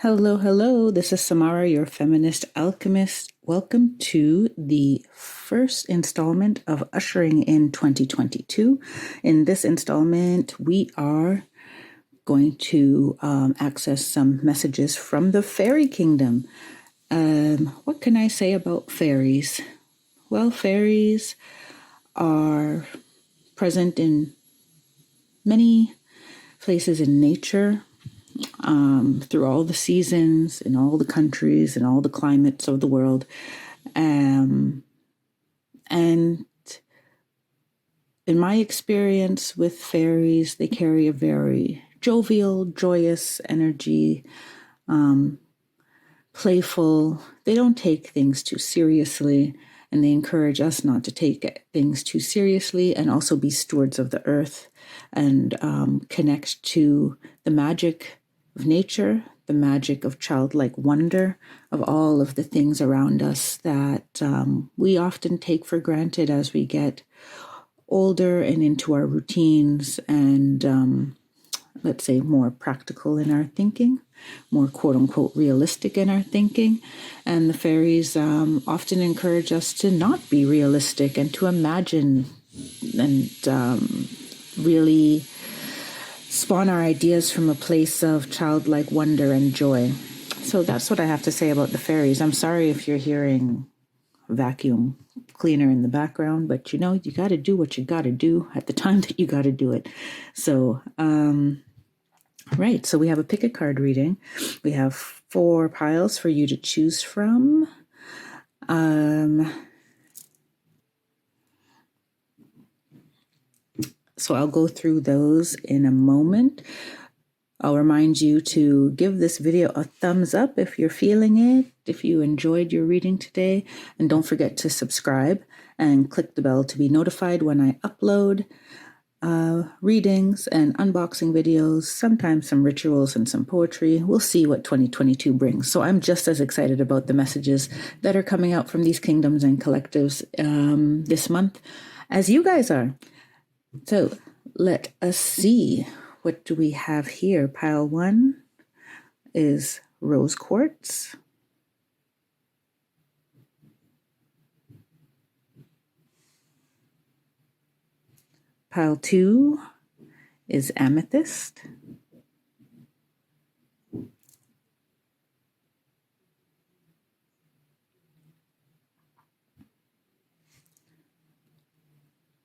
Hello, hello. This is Samara, your feminist alchemist. Welcome to the first installment of Ushering in 2022. In this installment, we are going to access some messages from the fairy kingdom. What can I say about fairies? Well, fairies are present in many places in nature, through all the seasons, in all the countries, and all the climates of the world. And in my experience with fairies, they carry a very jovial, joyous energy, playful. They don't take things too seriously, and they encourage us not to take things too seriously and also be stewards of the earth and connect to the magic of nature, the magic of childlike wonder, of all of the things around us that we often take for granted as we get older and into our routines and, let's say, more practical in our thinking, more quote unquote realistic in our thinking. And the fairies often encourage us to not be realistic and to imagine and really spawn our ideas from a place of childlike wonder and joy. So that's what I have to say about the fairies. I'm sorry if you're hearing vacuum cleaner in the background, but you got to do what you got to do at the time that you got to do it. So, right. So we have a pick a card reading. We have 4 piles for you to choose from. So I'll go through those in a moment. I'll remind you to give this video a thumbs up if you're feeling it, if you enjoyed your reading today, and don't forget to subscribe and click the bell to be notified when I upload readings and unboxing videos, sometimes some rituals and some poetry. We'll see what 2022 brings. So I'm just as excited about the messages that are coming out from these kingdoms and collectives this month as you guys are. So let us see. What do we have here? Pile 1 is rose quartz. Pile 2 is amethyst.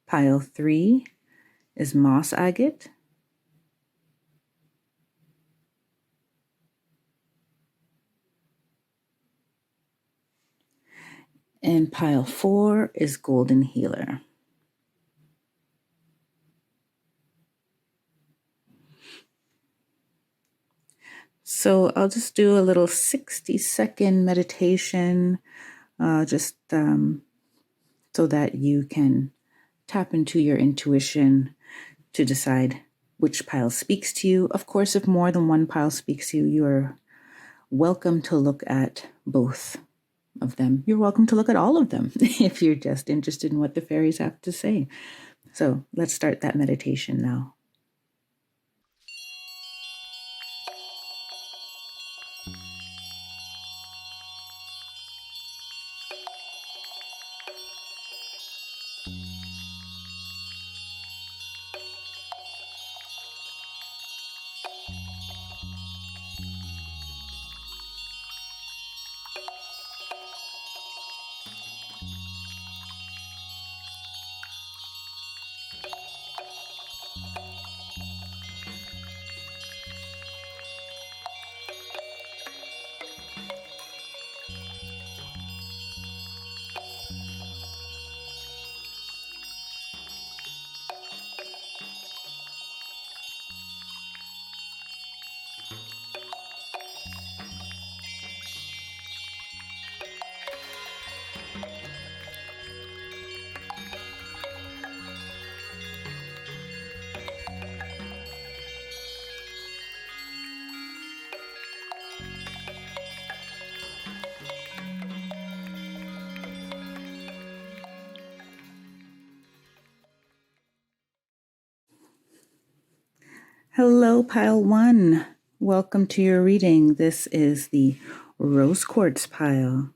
Pile 3 is moss agate. And pile 4 is golden healer. So I'll just do a little 60-second meditation, just so that you can tap into your intuition to decide which pile speaks to you. Of course, if more than one pile speaks to you, you're welcome to look at both of them. You're welcome to look at all of them if you're just interested in what the fairies have to say. So let's start that meditation now. Hello, pile 1. Welcome to your reading. This is the Rose Quartz pile.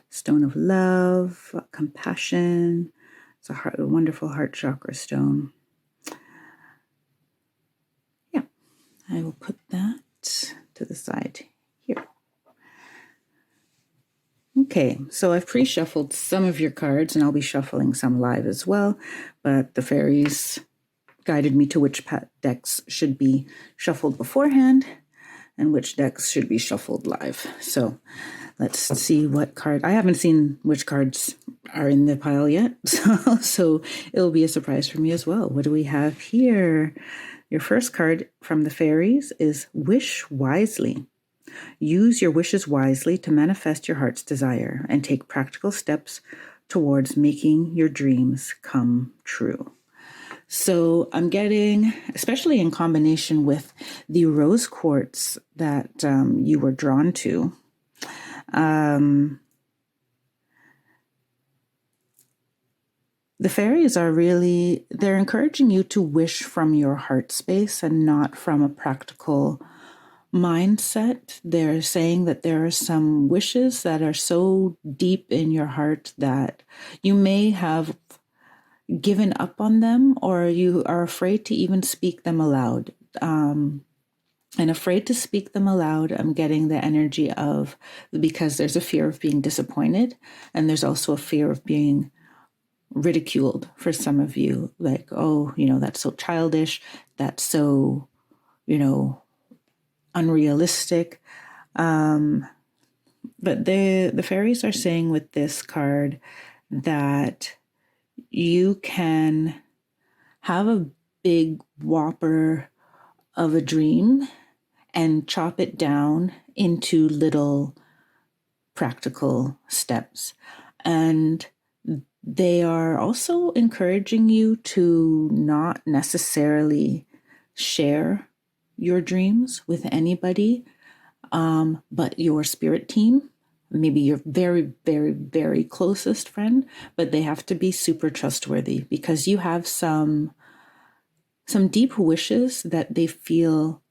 Stone of love, compassion. It's a wonderful heart chakra stone. Yeah, I will put that to the side here. Okay, so I've pre-shuffled some of your cards, and I'll be shuffling some live as well, but the fairies guided me to which decks should be shuffled beforehand and which decks should be shuffled live. So let's see what card. I haven't seen which cards are in the pile yet, so it'll be a surprise for me as well. What do we have here? Your first card from the fairies is Wish Wisely. Use your wishes wisely to manifest your heart's desire and take practical steps towards making your dreams come true. So I'm getting, especially in combination with the rose quartz that you were drawn to, the fairies are really, they're encouraging you to wish from your heart space and not from a practical mindset. They're saying that there are some wishes that are so deep in your heart that you may have given up on them, or you are afraid to even speak them aloud. And afraid to speak them aloud, I'm getting the energy of, because there's a fear of being disappointed, and there's also a fear of being ridiculed for some of you, like, oh, that's so childish, that's so, unrealistic. But the fairies are saying with this card that you can have a big whopper of a dream and chop it down into little practical steps. And they are also encouraging you to not necessarily share your dreams with anybody, but your spirit team, maybe your very, very, very closest friend, but they have to be super trustworthy because you have some deep wishes that they feel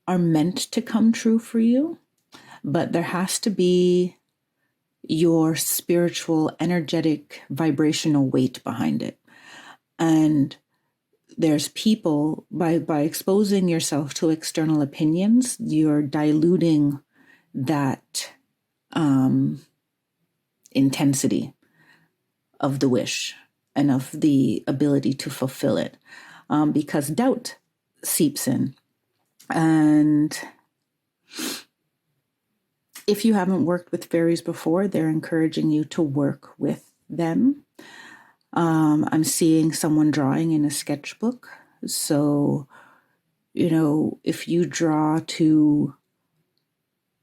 are meant to come true for you, but there has to be your spiritual, energetic, vibrational weight behind it. And there's people, by exposing yourself to external opinions, you're diluting that intensity of the wish and of the ability to fulfill it, because doubt seeps in. And if you haven't worked with fairies before, they're encouraging you to work with them. I'm seeing someone drawing in a sketchbook. So, if you draw to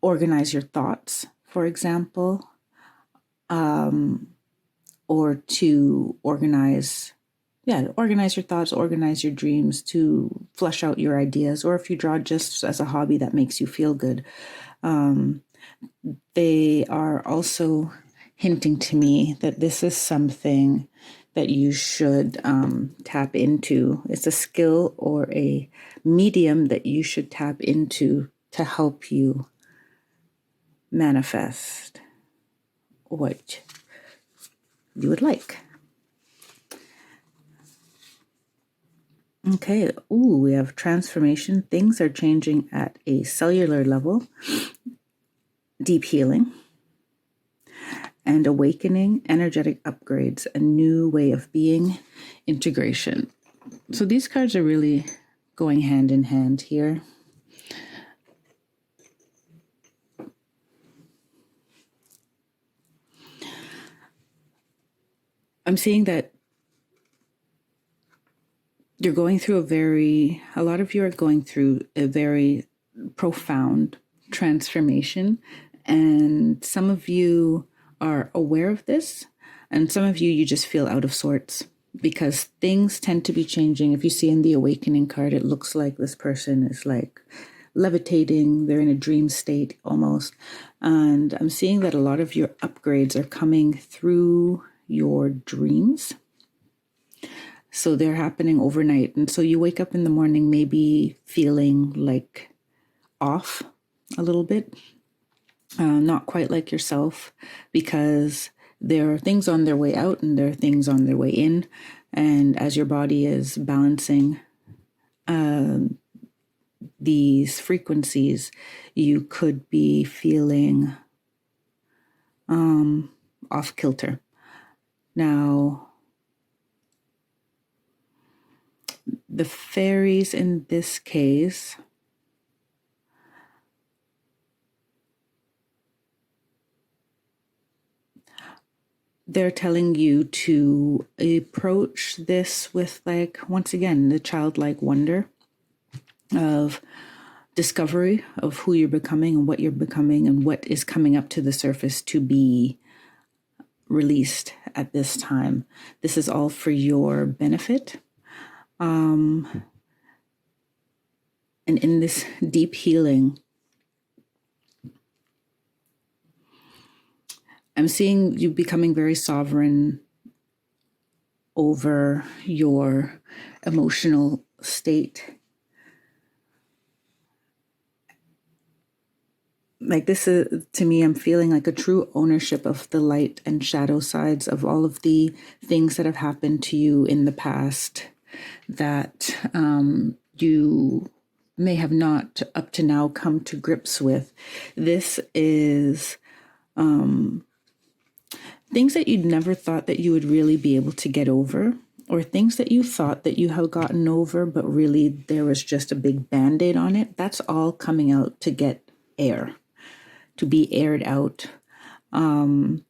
organize your thoughts, for example, or to organize your thoughts, organize your dreams, to flesh out your ideas, or if you draw just as a hobby that makes you feel good. They are also hinting to me that this is something that you should tap into. It's a skill or a medium that you should tap into to help you manifest what you would like. Okay, we have transformation. Things are changing at a cellular level. Deep healing and awakening, energetic upgrades, a new way of being, integration. So these cards are really going hand in hand here. I'm seeing that you're going through a lot of you are going through a very profound transformation, and some of you are aware of this, and some of you just feel out of sorts because things tend to be changing. If you see in the awakening card, it looks like this person is like levitating. They're in a dream state almost. And I'm seeing that a lot of your upgrades are coming through your dreams. So they're happening overnight. And so you wake up in the morning maybe feeling like off a little bit, not quite like yourself, because there are things on their way out and there are things on their way in. And as your body is balancing these frequencies, you could be feeling off kilter. Now, the fairies in this case they're telling you to approach this with, like, once again, the childlike wonder of discovery of who you're becoming and what you're becoming and what is coming up to the surface to be released at this time. This is all for your benefit. And in this deep healing, I'm seeing you becoming very sovereign over your emotional state. Like, this is, to me, I'm feeling like a true ownership of the light and shadow sides of all of the things that have happened to you in the past that you may have not up to now come to grips with. This is things that you'd never thought that you would really be able to get over, or things that you thought that you have gotten over, but really there was just a big Band-Aid on it. That's all coming out to get air, to be aired out. And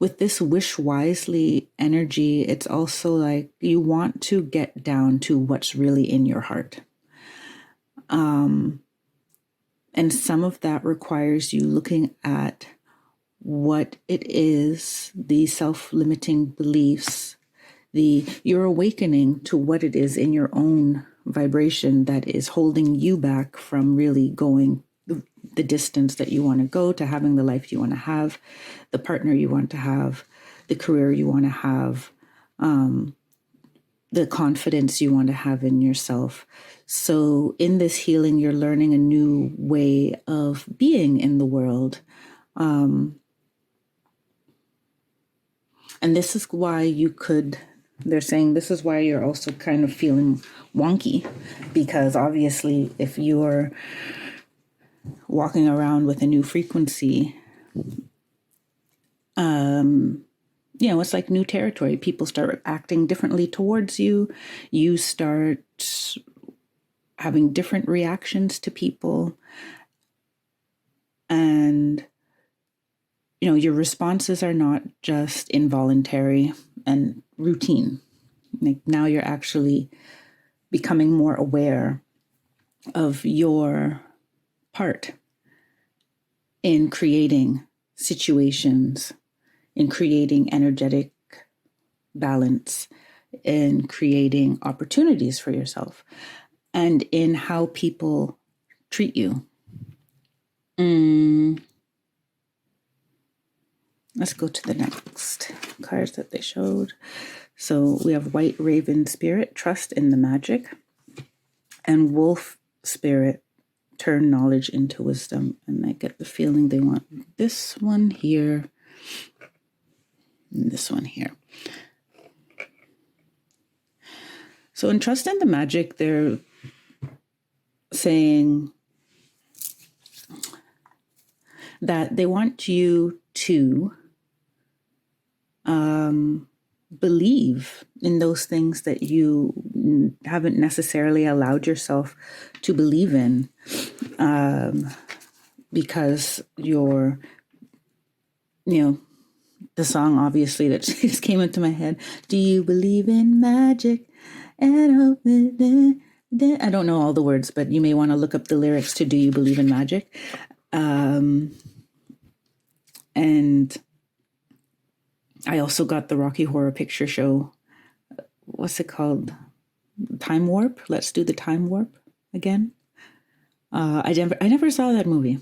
with this wish wisely energy, it's also like you want to get down to what's really in your heart. And some of that requires you looking at what it is, the self-limiting beliefs, you're awakening to what it is in your own vibration that is holding you back from really going the distance that you want to go, to having the life you want to have, the partner you want to have, the career you want to have, the confidence you want to have in yourself. So in this healing, you're learning a new way of being in the world. And this is why they're saying this is why you're also kind of feeling wonky, because obviously if you're walking around with a new frequency, it's like new territory. People start acting differently towards you. You start having different reactions to people. And, your responses are not just involuntary and routine. Like, now you're actually becoming more aware of your part in creating situations, in creating energetic balance, in creating opportunities for yourself, and in how people treat you. Let's go to the next cards that they showed. So we have White Raven Spirit, trust in the magic, and Wolf Spirit, turn knowledge into wisdom. And I get the feeling they want this one here and this one here. So in Trust in the Magic, they're saying that they want you to believe in those things that you haven't necessarily allowed yourself to believe in, because you're, the song obviously that just came into my head, do you believe in magic? And I don't know all the words, but you may want to look up the lyrics to Do You Believe in Magic? And I also got the Rocky Horror Picture Show. What's it called? Time Warp? Let's do the Time Warp again. I never saw that movie.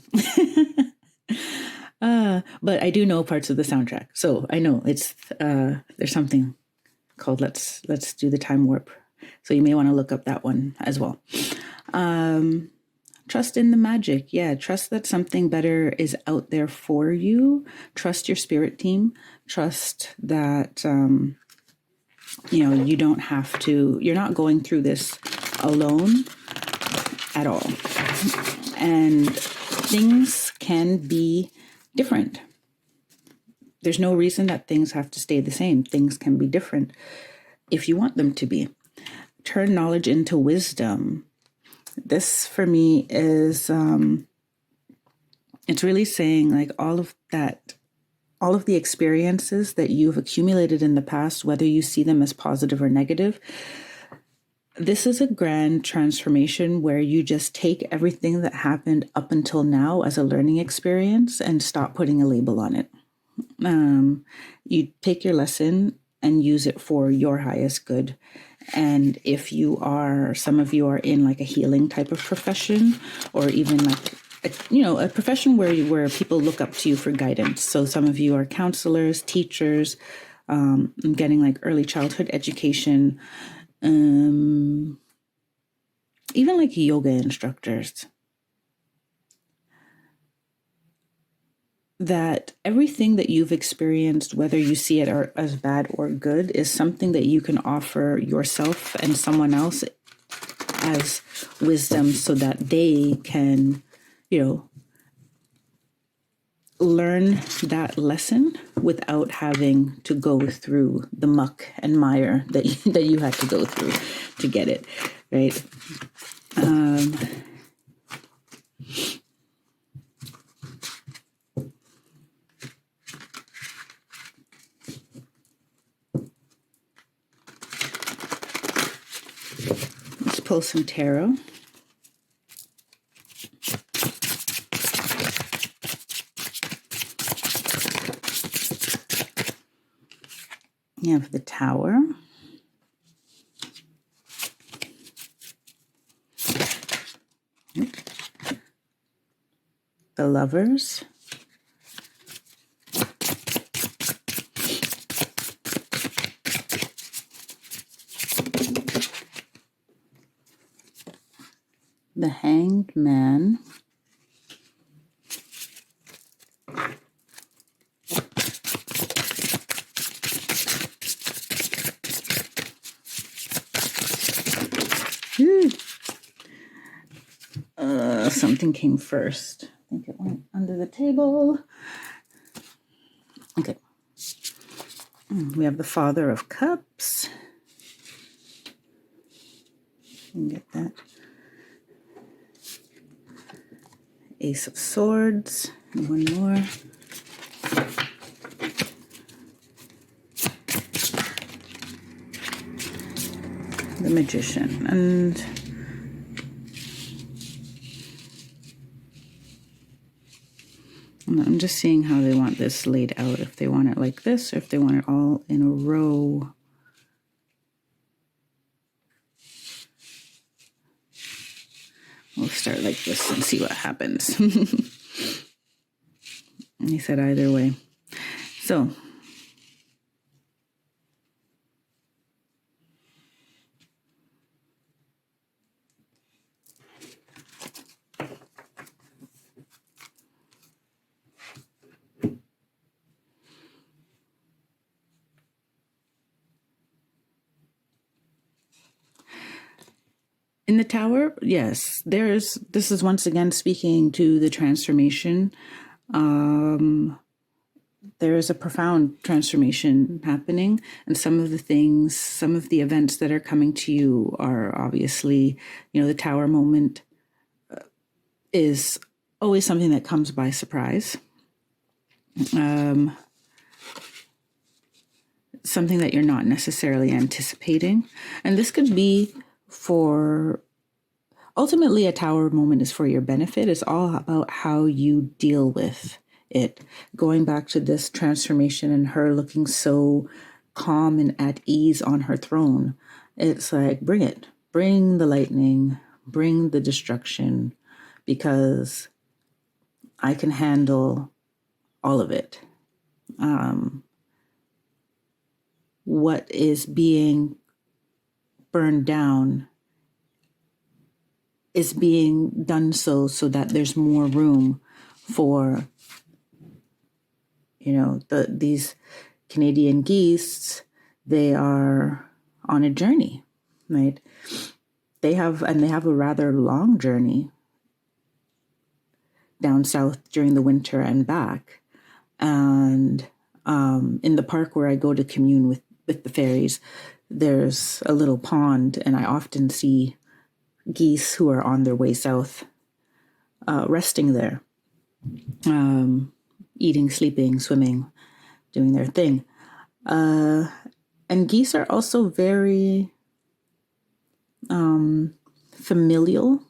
But I do know parts of the soundtrack, so I know it's there's something called Let's Do the Time Warp. So you may want to look up that one as well. Trust in the magic. Yeah, trust that something better is out there for you. Trust your spirit team. Trust that, you don't have to, you're not going through this alone at all. And things can be different. There's no reason that things have to stay the same. Things can be different if you want them to be. Turn knowledge into wisdom. This for me is, it's really saying like all of the experiences that you've accumulated in the past, whether you see them as positive or negative, this is a grand transformation where you just take everything that happened up until now as a learning experience and stop putting a label on it. You take your lesson and use it for your highest good. And if some of you are in like a healing type of profession, or even like, a profession where people look up to you for guidance. So some of you are counselors, teachers, getting like early childhood education, even like yoga instructors. That everything that you've experienced, whether you see it as bad or good, is something that you can offer yourself and someone else as wisdom so that they can, learn that lesson without having to go through the muck and mire that you had to go through to get it, right? Let's pull some tarot. You have the Tower. The Lovers. The Hanged Man. Something came first. I think it went under the table. Okay. We have the Father of Cups. You can get that. Ace of Swords. And one more. The Magician. And I'm just seeing how they want this laid out. If they want it like this, or if they want it all in a row. We'll start like this and see what happens. And he said either way. So. In the Tower, yes, this is once again speaking to the transformation. There is a profound transformation happening, and some of the events that are coming to you are obviously, the Tower moment is always something that comes by surprise. Something that you're not necessarily anticipating. And this could be ultimately a Tower moment is for your benefit. It's all about how you deal with it. Going back to this transformation and her looking so calm and at ease on her throne. It's like, bring it. Bring the lightning. Bring the destruction. Because I can handle all of it. What is being burned down is being done so that there's more room for, these Canadian geese. They are on a journey, right? They have a rather long journey down south during the winter and back. And in the park where I go to commune with the fairies, there's a little pond, and I often see geese who are on their way south, resting there, eating, sleeping, swimming, doing their thing. And geese are also very familial.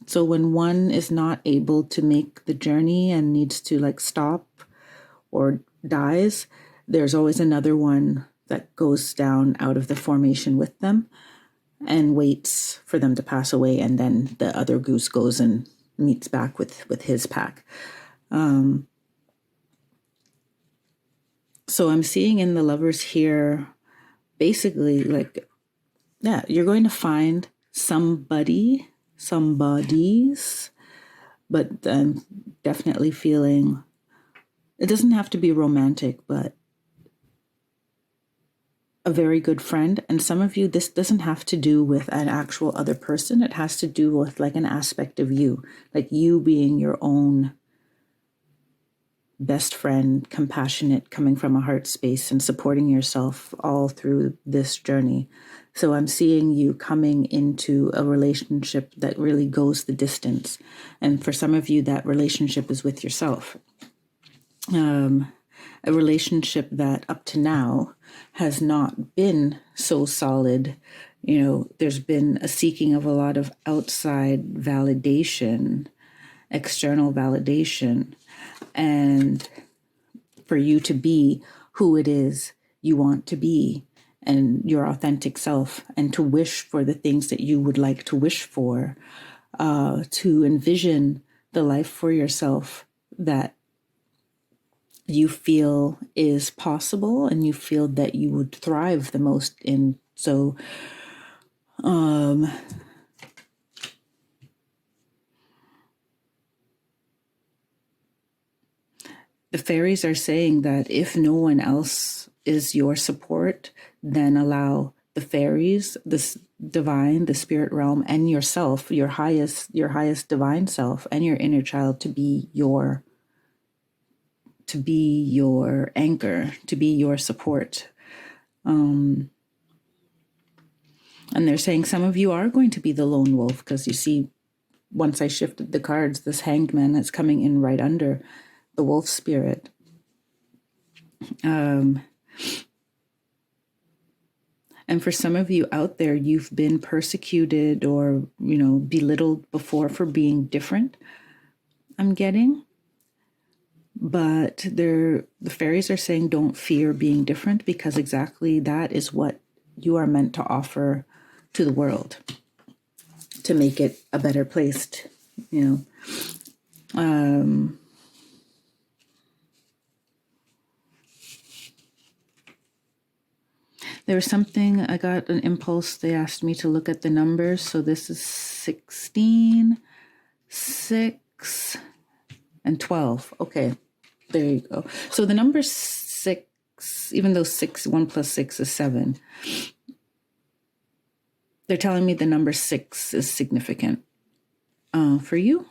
So when one is not able to make the journey and needs to stop or dies, there's always another one that goes down out of the formation with them and waits for them to pass away, and then the other goose goes and meets back with his pack. So I'm seeing in the lovers here, basically, you're going to find somebody's, but I'm definitely feeling, it doesn't have to be romantic, but a very good friend. And some of you, this doesn't have to do with an actual other person. It has to do with an aspect of you, you being your own best friend, compassionate, coming from a heart space and supporting yourself all through this journey. So I'm seeing you coming into a relationship that really goes the distance. And for some of you, that relationship is with yourself. A relationship that up to now has not been so solid. There's been a seeking of a lot of outside validation, external validation, and for you to be who it is you want to be and your authentic self, and to wish for the things that you would like to wish for, to envision the life for yourself that you feel is possible and you feel that you would thrive the most in. So, the fairies are saying that if no one else is your support, then allow the fairies, this divine, the spirit realm, and yourself, your highest divine self, and your inner child to be your anchor, to be your support. And they're saying some of you are going to be the lone wolf, because you see, once I shifted the cards, this hanged man is coming in right under the wolf spirit. And for some of you out there, you've been persecuted or, belittled before for being different, I'm getting. But the fairies are saying don't fear being different, because exactly that is what you are meant to offer to the world, to make it a better place, There was something, I got an impulse, they asked me to look at the numbers. So this is 16, 6, and 12. Okay, there you go. So the number 6, even though 1 plus 6 is 7, they're telling me the number 6 is significant. For you,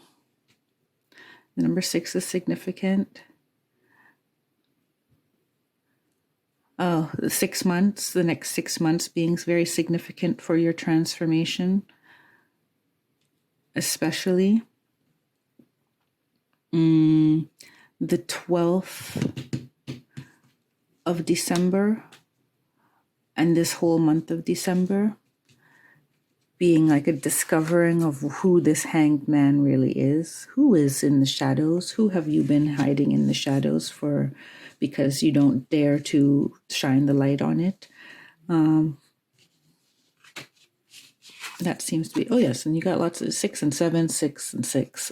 the number 6 is significant. Oh, the 6 months, the next 6 months being very significant for your transformation, especially. The 12th of December and this whole month of December being like a discovering of who this hanged man really is. Who is in the shadows? Who have you been hiding in the shadows for, because you don't dare to shine the light on it? that seems to be, oh yes, and you got lots of 6 and 7, 6 and 6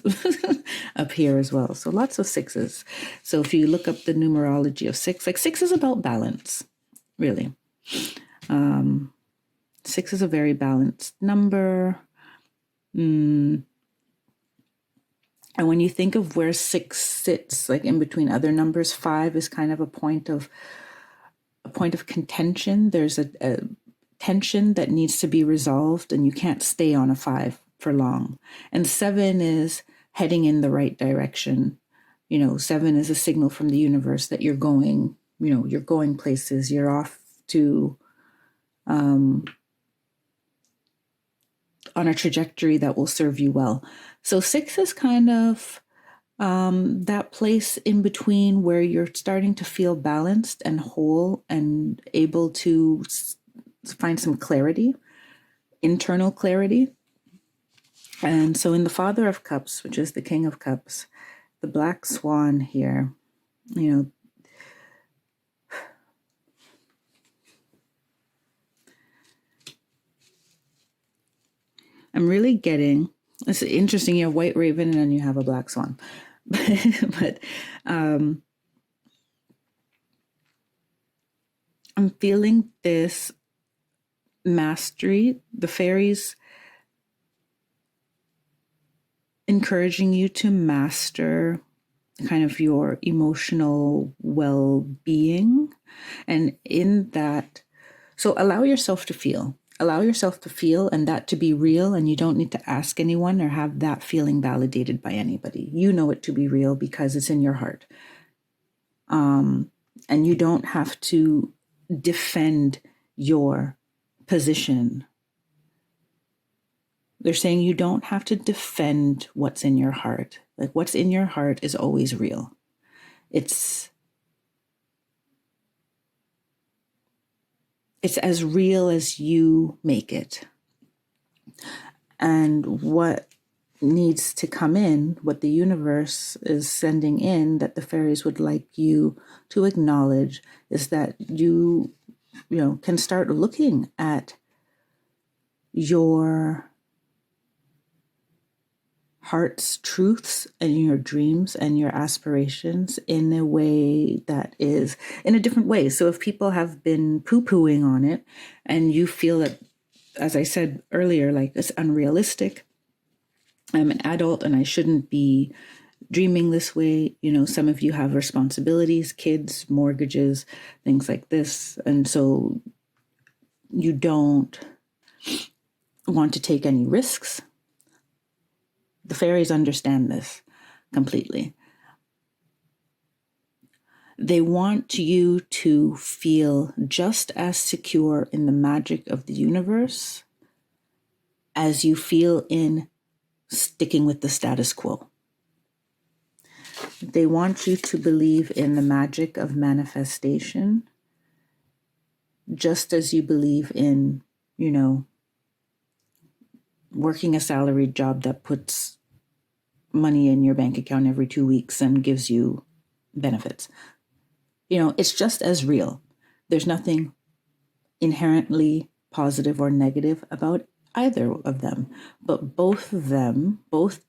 up here as well. So lots of sixes. So if you look up the numerology of 6, like 6 is about balance, really. 6 is a very balanced number. And when you think of where 6 sits, like in between other numbers, 5 is kind of a point of contention. There's a tension that needs to be resolved, and you can't stay on a 5 for long. And 7 is heading in the right direction. 7 is a signal from the universe that you're going, you're going places, you're off to on a trajectory that will serve you well. So 6 is kind of that place in between where you're starting to feel balanced and whole and able to find some clarity, internal clarity. And so in the Father of Cups, which is the King of Cups, the Black Swan here, I'm really getting, it's interesting, you have White Raven and then you have a Black Swan. but I'm feeling this mastery, the fairies encouraging you to master kind of your emotional well-being. And in that, so allow yourself to feel, and that to be real. And you don't need to ask anyone or have that feeling validated by anybody. You know it to be real because it's in your heart. And you don't have to defend your position. They're saying you don't have to defend what's in your heart. Like what's in your heart is always real. It's as real as you make it. And what needs to come in, what the universe is sending in, that the fairies would like you to acknowledge, is that you can start looking at your heart's truths and your dreams and your aspirations in a way that is in a different way. So if people have been poo-pooing on it and you feel that, as I said earlier, like it's unrealistic, I'm an adult and I shouldn't be dreaming this way. Some of you have responsibilities, kids, mortgages, things like this. And so you don't want to take any risks. The fairies understand this completely. They want you to feel just as secure in the magic of the universe as you feel in sticking with the status quo. They want you to believe in the magic of manifestation, just as you believe in, working a salaried job that puts money in your bank account every 2 weeks and gives you benefits. It's just as real. There's nothing inherently positive or negative about either of them, but both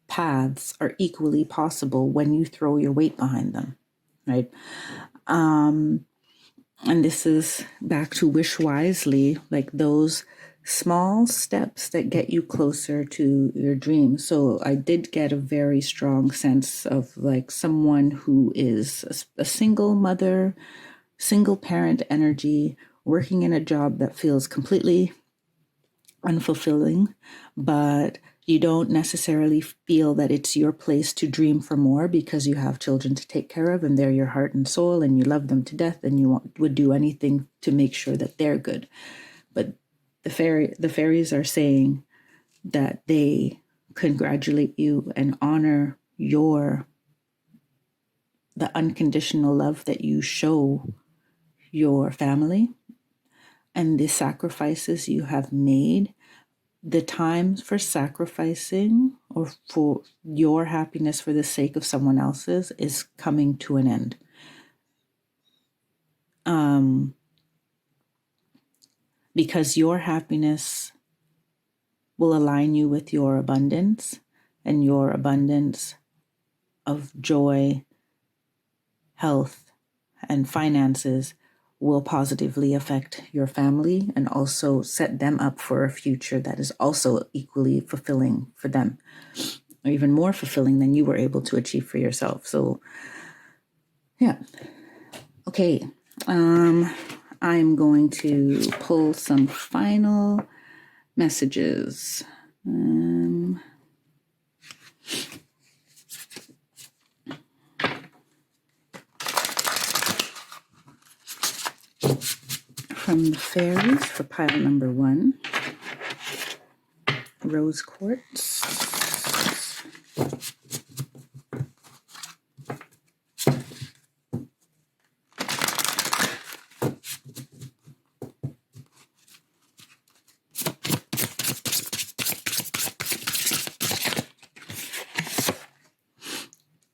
paths are equally possible when you throw your weight behind them, right? And this is back to wish wisely, like those small steps that get you closer to your dreams. So I did get a very strong sense of like someone who is a single mother, single parent energy, working in a job that feels completely unfulfilling, but you don't necessarily feel that it's your place to dream for more because you have children to take care of and they're your heart and soul and you love them to death and you would do anything to make sure that they're good. But the fairies are saying that they congratulate you and honor the unconditional love that you show your family and the sacrifices you have made. The time for sacrificing or for your happiness for the sake of someone else's is coming to an end. Because your happiness will align you with your abundance, and your abundance of joy, health, and finances will positively affect your family and also set them up for a future that is also equally fulfilling for them, or even more fulfilling than you were able to achieve for yourself. So, yeah. Okay. I'm going to pull some final messages. From the Fairies for pile number 1, Rose Quartz.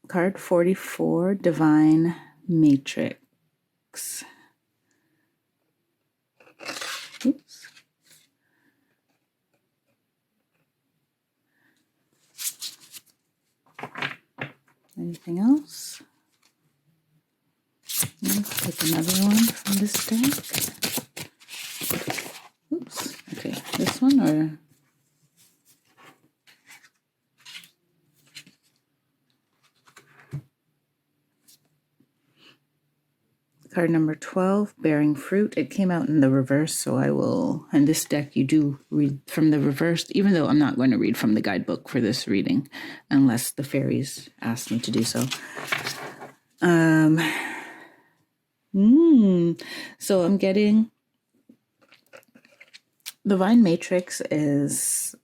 Card 44, Divine Matrix. Oops. Anything else? Let's take another one from this deck. Oops. Okay, this one or... Card number 12, Bearing Fruit. It came out in the reverse, so I will... In this deck, you do read from the reverse, even though I'm not going to read from the guidebook for this reading, unless the fairies ask me to do so. So I'm getting... Divine Matrix is...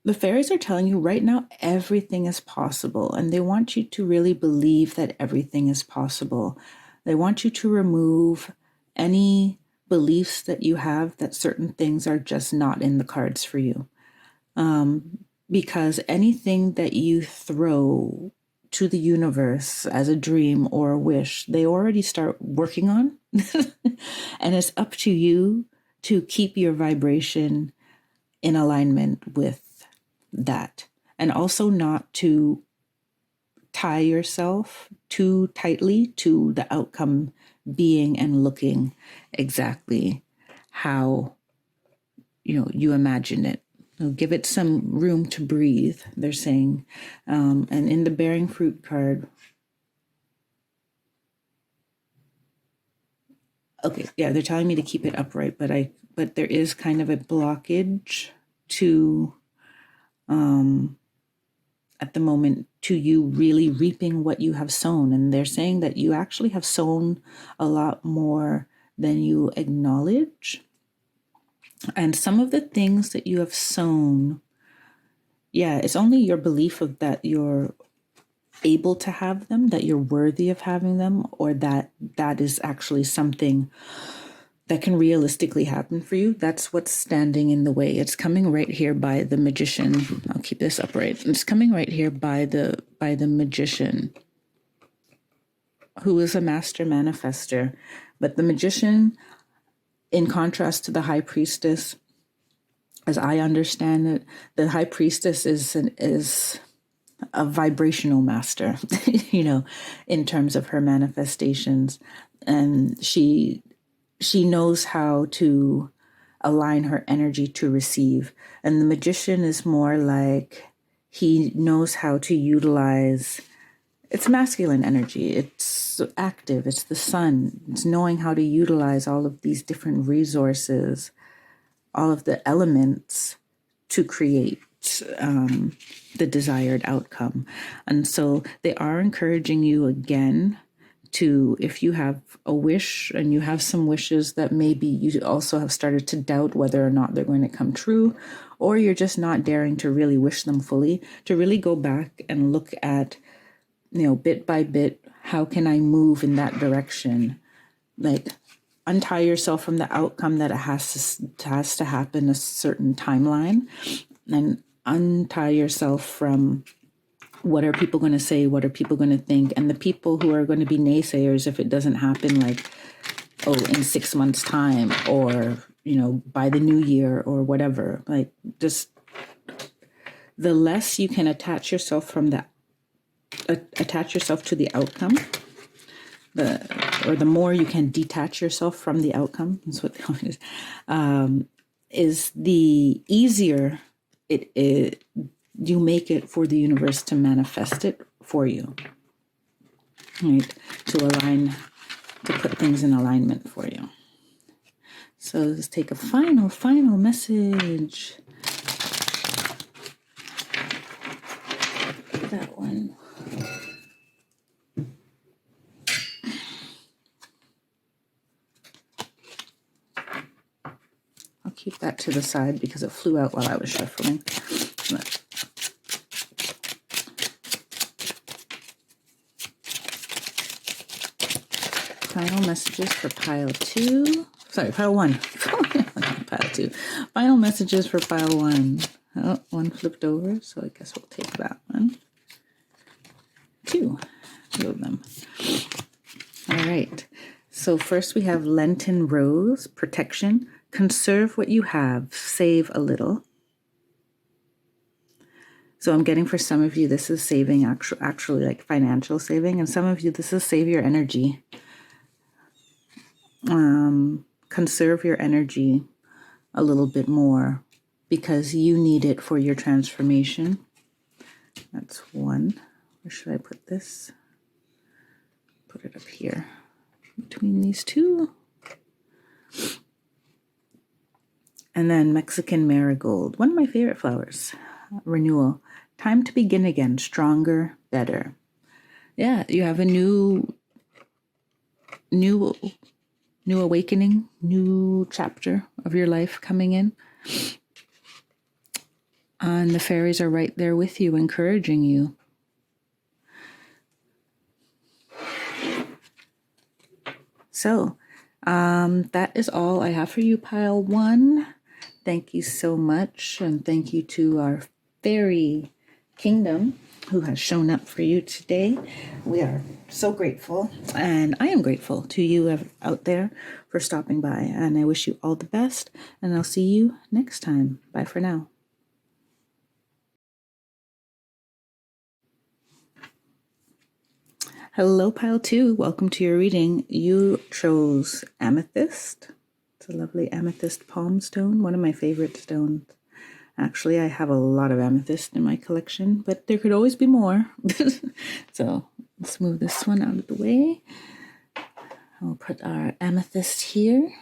The fairies are telling you right now everything is possible, and they want you to really believe that everything is possible. They want you to remove any beliefs that you have that certain things are just not in the cards for you. Because anything that you throw to the universe as a dream or a wish, they already start working on. And it's up to you to keep your vibration in alignment with that, and also not to tie yourself too tightly to the outcome being and looking exactly how you imagine it. So give it some room to breathe, they're saying. And in the Bearing Fruit card, okay, yeah, they're telling me to keep it upright, but there is kind of a blockage to at the moment to you really reaping what you have sown. And they're saying that you actually have sown a lot more than you acknowledge. And some of the things that you have sown, yeah, it's only your belief of that you're able to have them, that you're worthy of having them, or that is actually something that can realistically happen for you. That's what's standing in the way. It's coming right here by the Magician. I'll keep this upright. It's coming right here by the Magician, who is a master manifester. But the Magician, in contrast to the High Priestess, as I understand it, the High Priestess is a vibrational master, in terms of her manifestations. And she knows how to align her energy to receive. And the Magician is more like he knows how to utilize, it's masculine energy. It's active. It's the sun. It's knowing how to utilize all of these different resources, all of the elements to create the desired outcome. And so they are encouraging you again to, if you have a wish and you have some wishes that maybe you also have started to doubt whether or not they're going to come true, or you're just not daring to really wish them fully, to really go back and look at, bit by bit, how can I move in that direction? Like, untie yourself from the outcome that it has to happen a certain timeline, and untie yourself from what are people going to say? What are people going to think? And the people who are going to be naysayers if it doesn't happen, like, oh, in 6 months' time, or, by the new year, or whatever. Like, just the less you can attach yourself to the outcome, the more you can detach yourself from the outcome. That's what is the easier you make it for the universe to manifest it for you, right? To put things in alignment for you. So let's take a final message. That one. I'll keep that to the side because it flew out while I was shuffling. Final messages for pile 2. Sorry, pile 1. Pile 2. Final messages for pile 1. Oh, one flipped over, so I guess we'll take that one. 2 of them. All right. So first we have Lenten Rose, protection. Conserve what you have, save a little. So I'm getting for some of you, this is saving, actually like financial saving. And some of you, this is save your energy. Conserve your energy a little bit more because you need it for your transformation. That's one. Where should I put this? Put it up here between these two. And then Mexican marigold, one of my favorite flowers. Renewal. Time to begin again, stronger, better. Yeah, you have a new awakening, new chapter of your life coming in. And the fairies are right there with you, encouraging you. So, that is all I have for you, pile 1. Thank you so much. And thank you to our fairy kingdom who has shown up for you today. We are so grateful. And I am grateful to you out there for stopping by. And I wish you all the best. And I'll see you next time. Bye for now. Hello, pile 2. Welcome to your reading. You chose Amethyst. It's a lovely amethyst palm stone, one of my favorite stones. Actually, I have a lot of amethyst in my collection, but there could always be more. So let's move this one out of the way. I'll put our amethyst here.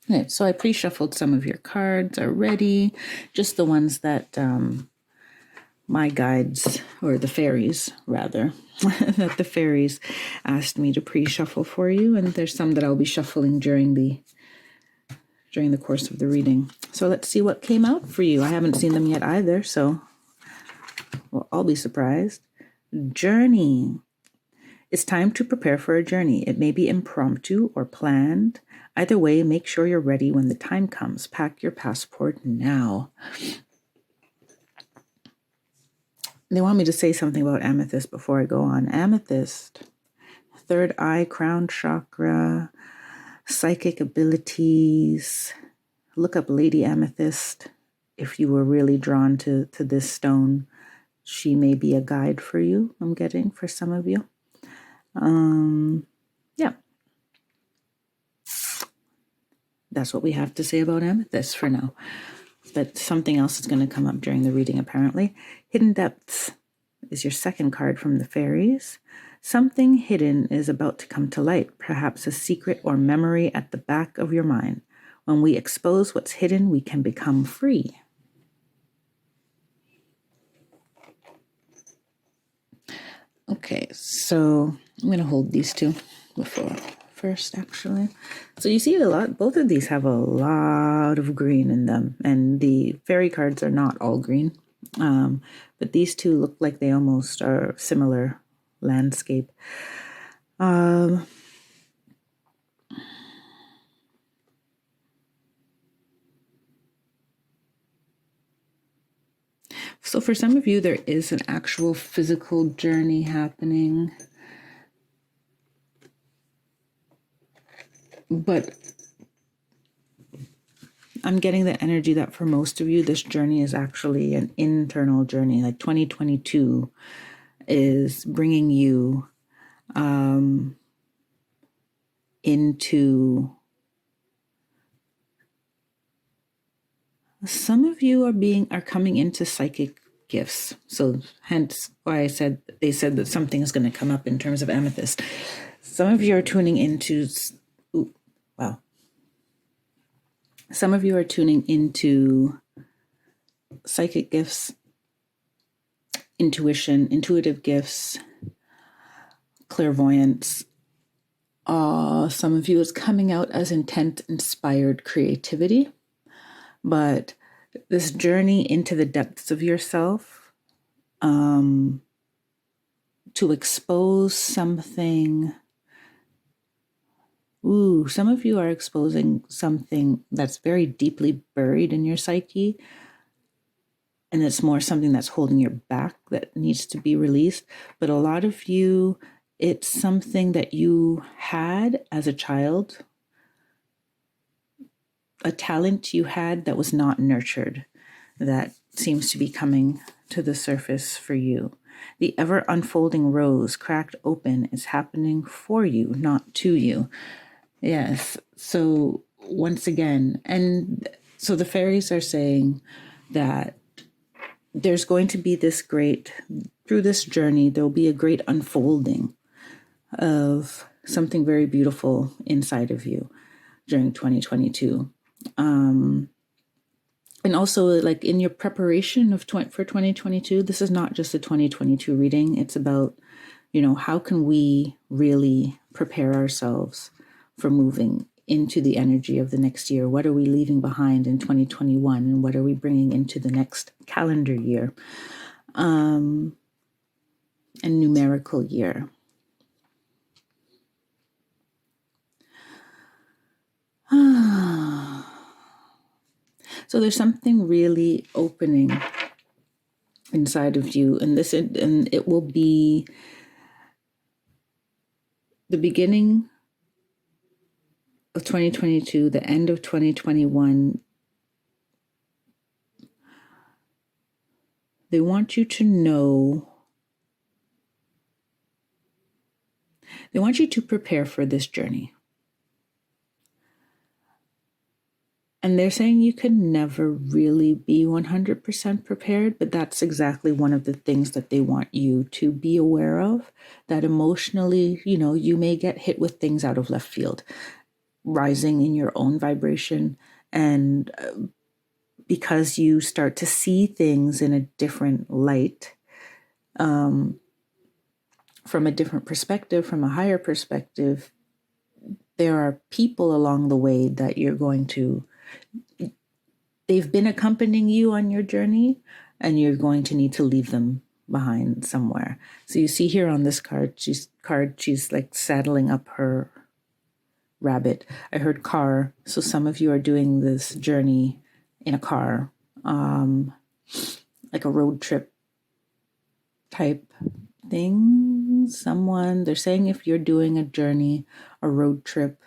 Okay, so I pre-shuffled some of your cards already, just the ones that my guides, or the fairies rather, that the fairies asked me to pre-shuffle for you, and there's some that I'll be shuffling during the course of the reading. So let's see what came out for you. I haven't seen them yet either, so I'll be surprised. Journey. It's time to prepare for a journey. It may be impromptu or planned. Either way, make sure you're ready when the time comes. Pack your passport now. They want me to say something about amethyst before I go on. Amethyst, third eye, crown chakra, psychic abilities. Look up Lady Amethyst if you were really drawn to this stone. She may be a guide for you, I'm getting, for some of you. Yeah. That's what we have to say about amethyst for now. But something else is going to come up during the reading, apparently. Hidden Depths is your second card from the fairies. Something hidden is about to come to light, perhaps a secret or memory at the back of your mind. When we expose what's hidden, we can become free. Okay, so I'm going to hold these two first, actually. So you see both of these have a lot of green in them, and the fairy cards are not all green, but these two look like they almost are similar landscape. So for some of you, there is an actual physical journey happening. But I'm getting the energy that for most of you, this journey is actually an internal journey. Like 2022 is bringing you into... Some of you are coming into psychic gifts. So hence why they said that something is going to come up in terms of Amethyst. Some of you are tuning into... Some of you are tuning into psychic gifts, intuition, intuitive gifts, clairvoyance. Some of you is coming out as intent-inspired creativity. But this journey into the depths of yourself, to expose something. Some of you are exposing something that's very deeply buried in your psyche. And it's more something that's holding you back that needs to be released. But a lot of you, it's something that you had as a child, a talent you had that was not nurtured, that seems to be coming to the surface for you. The ever unfolding rose cracked open is happening for you, not to you. Yes. So once again, and so the fairies are saying that there's going to be through this journey, there'll be a great unfolding of something very beautiful inside of you during 2022. And also, like in your preparation for 2022, this is not just a 2022 reading. It's about, how can we really prepare ourselves for moving into the energy of the next year? What are we leaving behind in 2021? And what are we bringing into the next calendar year and numerical year? So there's something really opening inside of you, and it will be the beginning of 2022, the end of 2021. They want you to know, they want you to prepare for this journey. And they're saying you can never really be 100% prepared, but that's exactly one of the things that they want you to be aware of, that emotionally, you may get hit with things out of left field, rising in your own vibration. And because you start to see things in a different light, from a different perspective, from a higher perspective, there are people along the way that they've been accompanying you on your journey, and you're going to need to leave them behind somewhere. So you see here on this card, she's like saddling up her rabbit. I heard car. So some of you are doing this journey in a car, like a road trip type thing. They're saying if you're doing a road trip,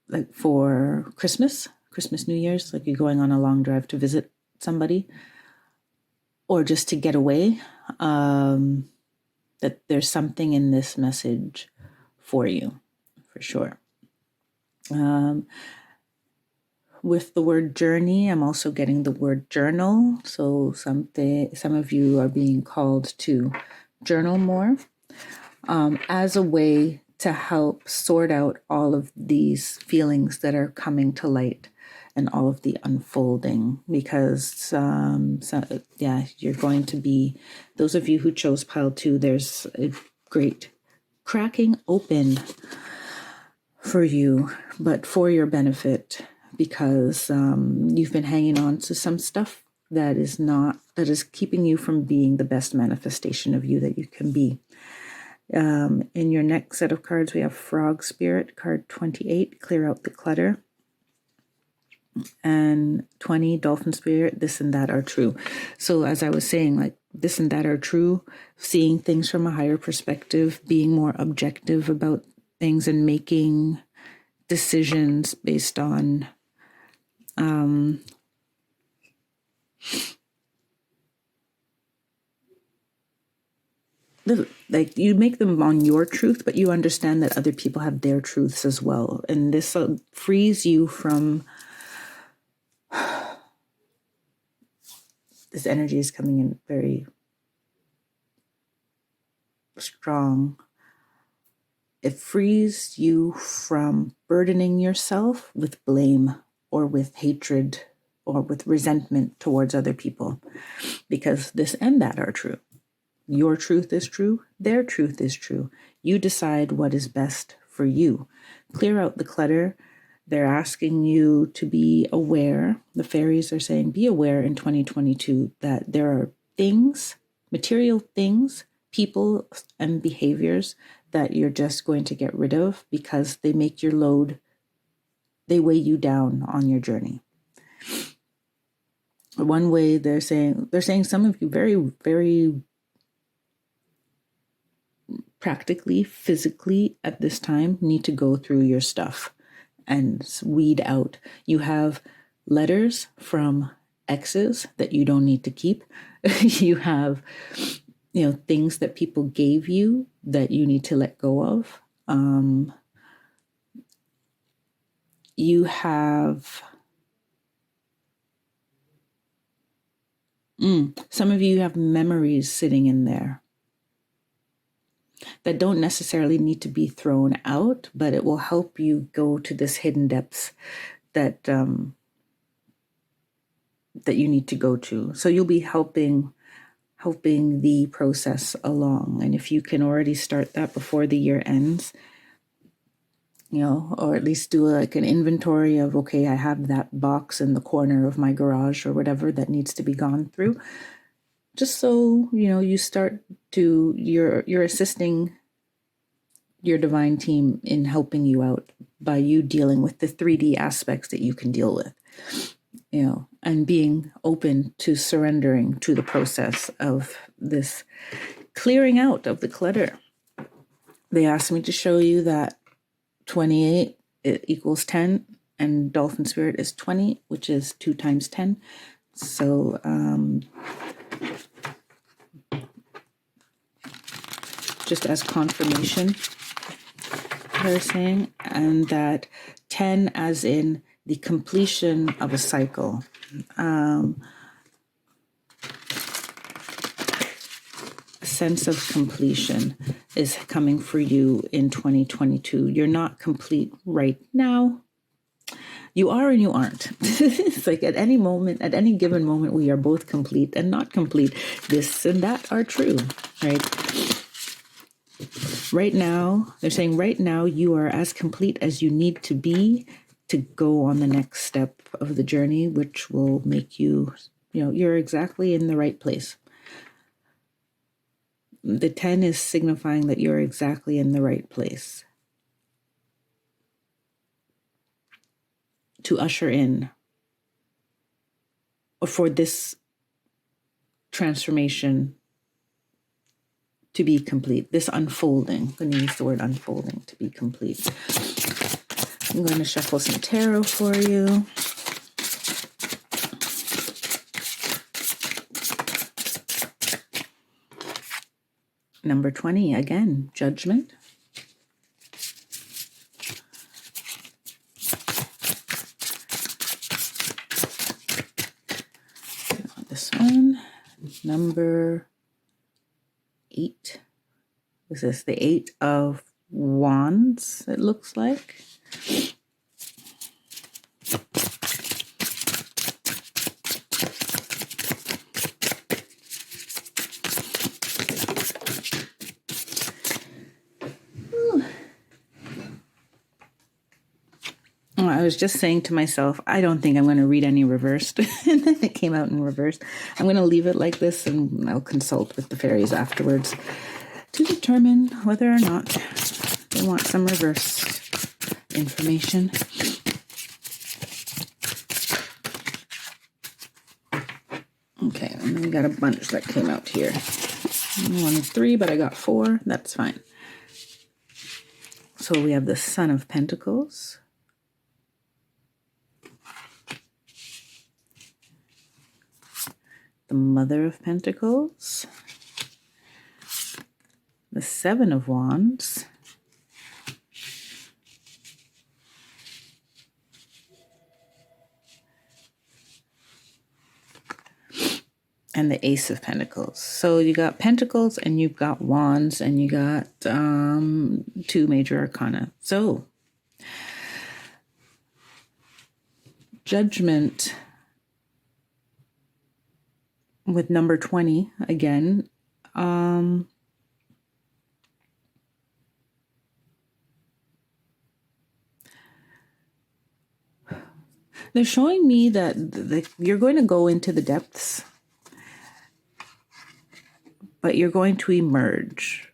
like for Christmas, New Year's, like you're going on a long drive to visit somebody or just to get away, that there's something in this message for you, for sure. With the word journey, I'm also getting the word journal. So some of you are being called to journal more, as a way to help sort out all of these feelings that are coming to light and all of the unfolding, because you're going to be, those of you who chose pile 2, there's a great cracking open for you, but for your benefit, because you've been hanging on to some stuff that is keeping you from being the best manifestation of you that you can be. In your next set of cards, we have Frog Spirit, card 28, clear out the clutter. And 20, dolphin spirit, this and that are true. So as I was saying, like this and that are true, seeing things from a higher perspective, being more objective about things and making decisions based on like you make them on your truth, but you understand that other people have their truths as well. And this frees you from this energy is coming in very strong. It frees you from burdening yourself with blame or with hatred or with resentment towards other people, because this and that are true. Your truth is true. Their truth is true. You decide what is best for you. Clear out the clutter. They're asking you to be aware. The fairies are saying, be aware in 2022 that there are things, material things, people and behaviors that you're just going to get rid of because they make your load, they weigh you down on your journey. One way they're saying some of you very, very practically, physically at this time need to go through your stuff and weed out. You have letters from exes that you don't need to keep. You have, things that people gave you that you need to let go of. You have some of you have memories sitting in there that don't necessarily need to be thrown out, but it will help you go to this hidden depths that that you need to go to. So you'll be helping the process along. And if you can already start that before the year ends, or at least do like an inventory of, okay, I have that box in the corner of my garage or whatever that needs to be gone through. Just so, you start to, you're assisting your divine team in helping you out by you dealing with the 3D aspects that you can deal with, and being open to surrendering to the process of this clearing out of the clutter. They asked me to show you that 28 it equals 10 and dolphin spirit is 20, which is 2 times 10. So, just as confirmation, they're saying, and that 10 as in the completion of a cycle. A sense of completion is coming for you in 2022. You're not complete right now. You are and you aren't. It's like at any moment, at any given moment, we are both complete and not complete. This and that are true, right? Right now, they're saying right now you are as complete as you need to be to go on the next step of the journey, which will make you, you're exactly in the right place. The 10 is signifying that you're exactly in the right place to usher in, or for this transformation to be complete, this unfolding. I'm going to use the word unfolding to be complete. I'm going to shuffle some tarot for you. Number 20, again, judgment. This one, number 8. This is the 8 of Wands, it looks like. I was just saying to myself, I don't think I'm going to read any reversed. And then it came out in reverse. I'm going to leave it like this and I'll consult with the fairies afterwards to determine whether or not they want some reverse information. got a bunch that came out here. I wanted 3, but I got 4. That's fine. So we have the Son of Pentacles. The Mother of Pentacles. The Seven of Wands. And the Ace of Pentacles. So you got Pentacles and you've got Wands and you got 2 major arcana. So Judgment with number 20 again. They're showing me that you're going to go into the depths, but you're going to emerge.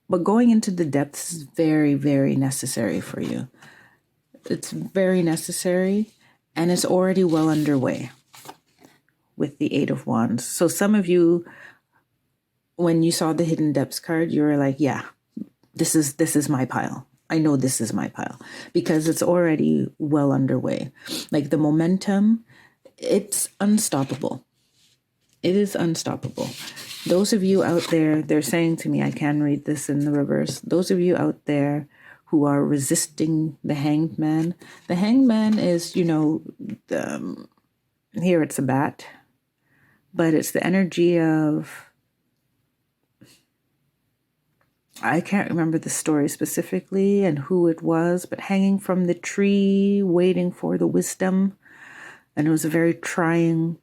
But going into the depths is very, very necessary for you. It's very necessary, and it's already well underway with the Eight of Wands. So some of you, when you saw the Hidden Depths card, you were like, yeah, this is my pile. I know this is my pile because it's already well underway. Like the momentum, it's unstoppable. It is unstoppable. Those of you out there, they're saying to me, I can read this in the reverse. Those of you out there who are resisting the Hanged Man. The Hanged Man is, here it's a bat, but it's the energy of, I can't remember the story specifically and who it was, but hanging from the tree, waiting for the wisdom. And it was a very trying,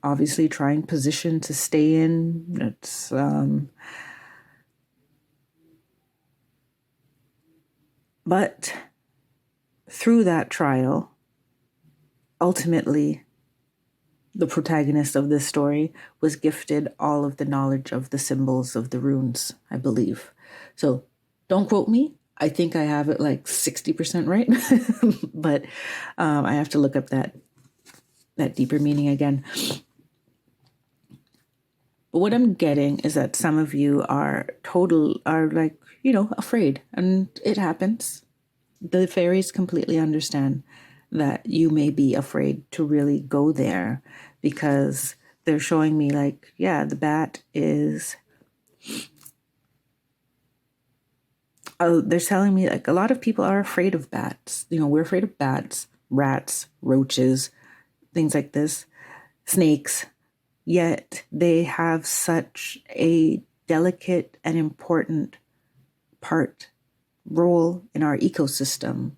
obviously trying position to stay in. It's, but through that trial, ultimately, the protagonist of this story was gifted all of the knowledge of the symbols of the runes, I believe. So don't quote me. I think I have it like 60% right, but I have to look up that deeper meaning again. But what I'm getting is that some of you are afraid, and it happens. The fairies completely understand that you may be afraid to really go there because they're showing me like, yeah, the bat is, they're telling me like a lot of people are afraid of bats. We're afraid of bats, rats, roaches, things like this, snakes, yet they have such a delicate and important role in our ecosystem,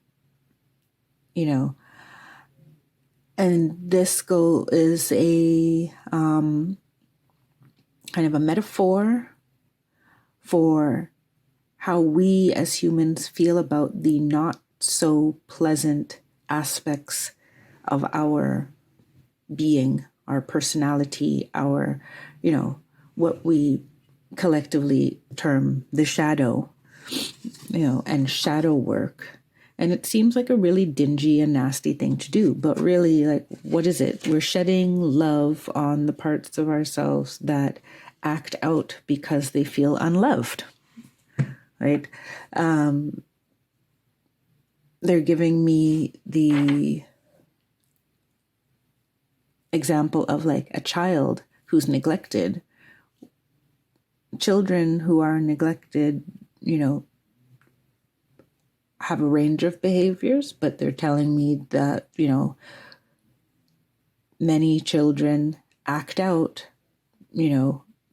and this is a kind of a metaphor for how we as humans feel about the not so pleasant aspects of our being, our personality, our, what we collectively term the shadow, and shadow work. And it seems like a really dingy and nasty thing to do, but really, like, what is it? We're shedding love on the parts of ourselves that act out because they feel unloved, right? They're giving me the example of like a child who's neglected. Children who are neglected, have a range of behaviors, but they're telling me that, many children act out,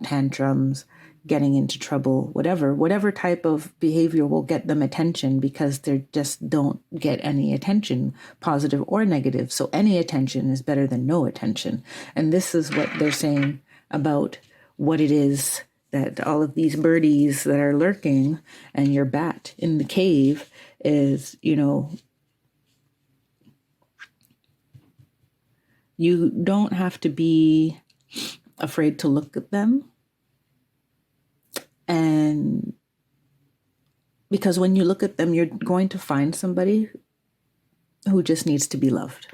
tantrums, getting into trouble, whatever type of behavior will get them attention because they just don't get any attention, positive or negative. So any attention is better than no attention. And this is what they're saying about what it is that all of these birdies that are lurking and your bat in the cave is, you don't have to be afraid to look at them. And because when you look at them, you're going to find somebody who just needs to be loved.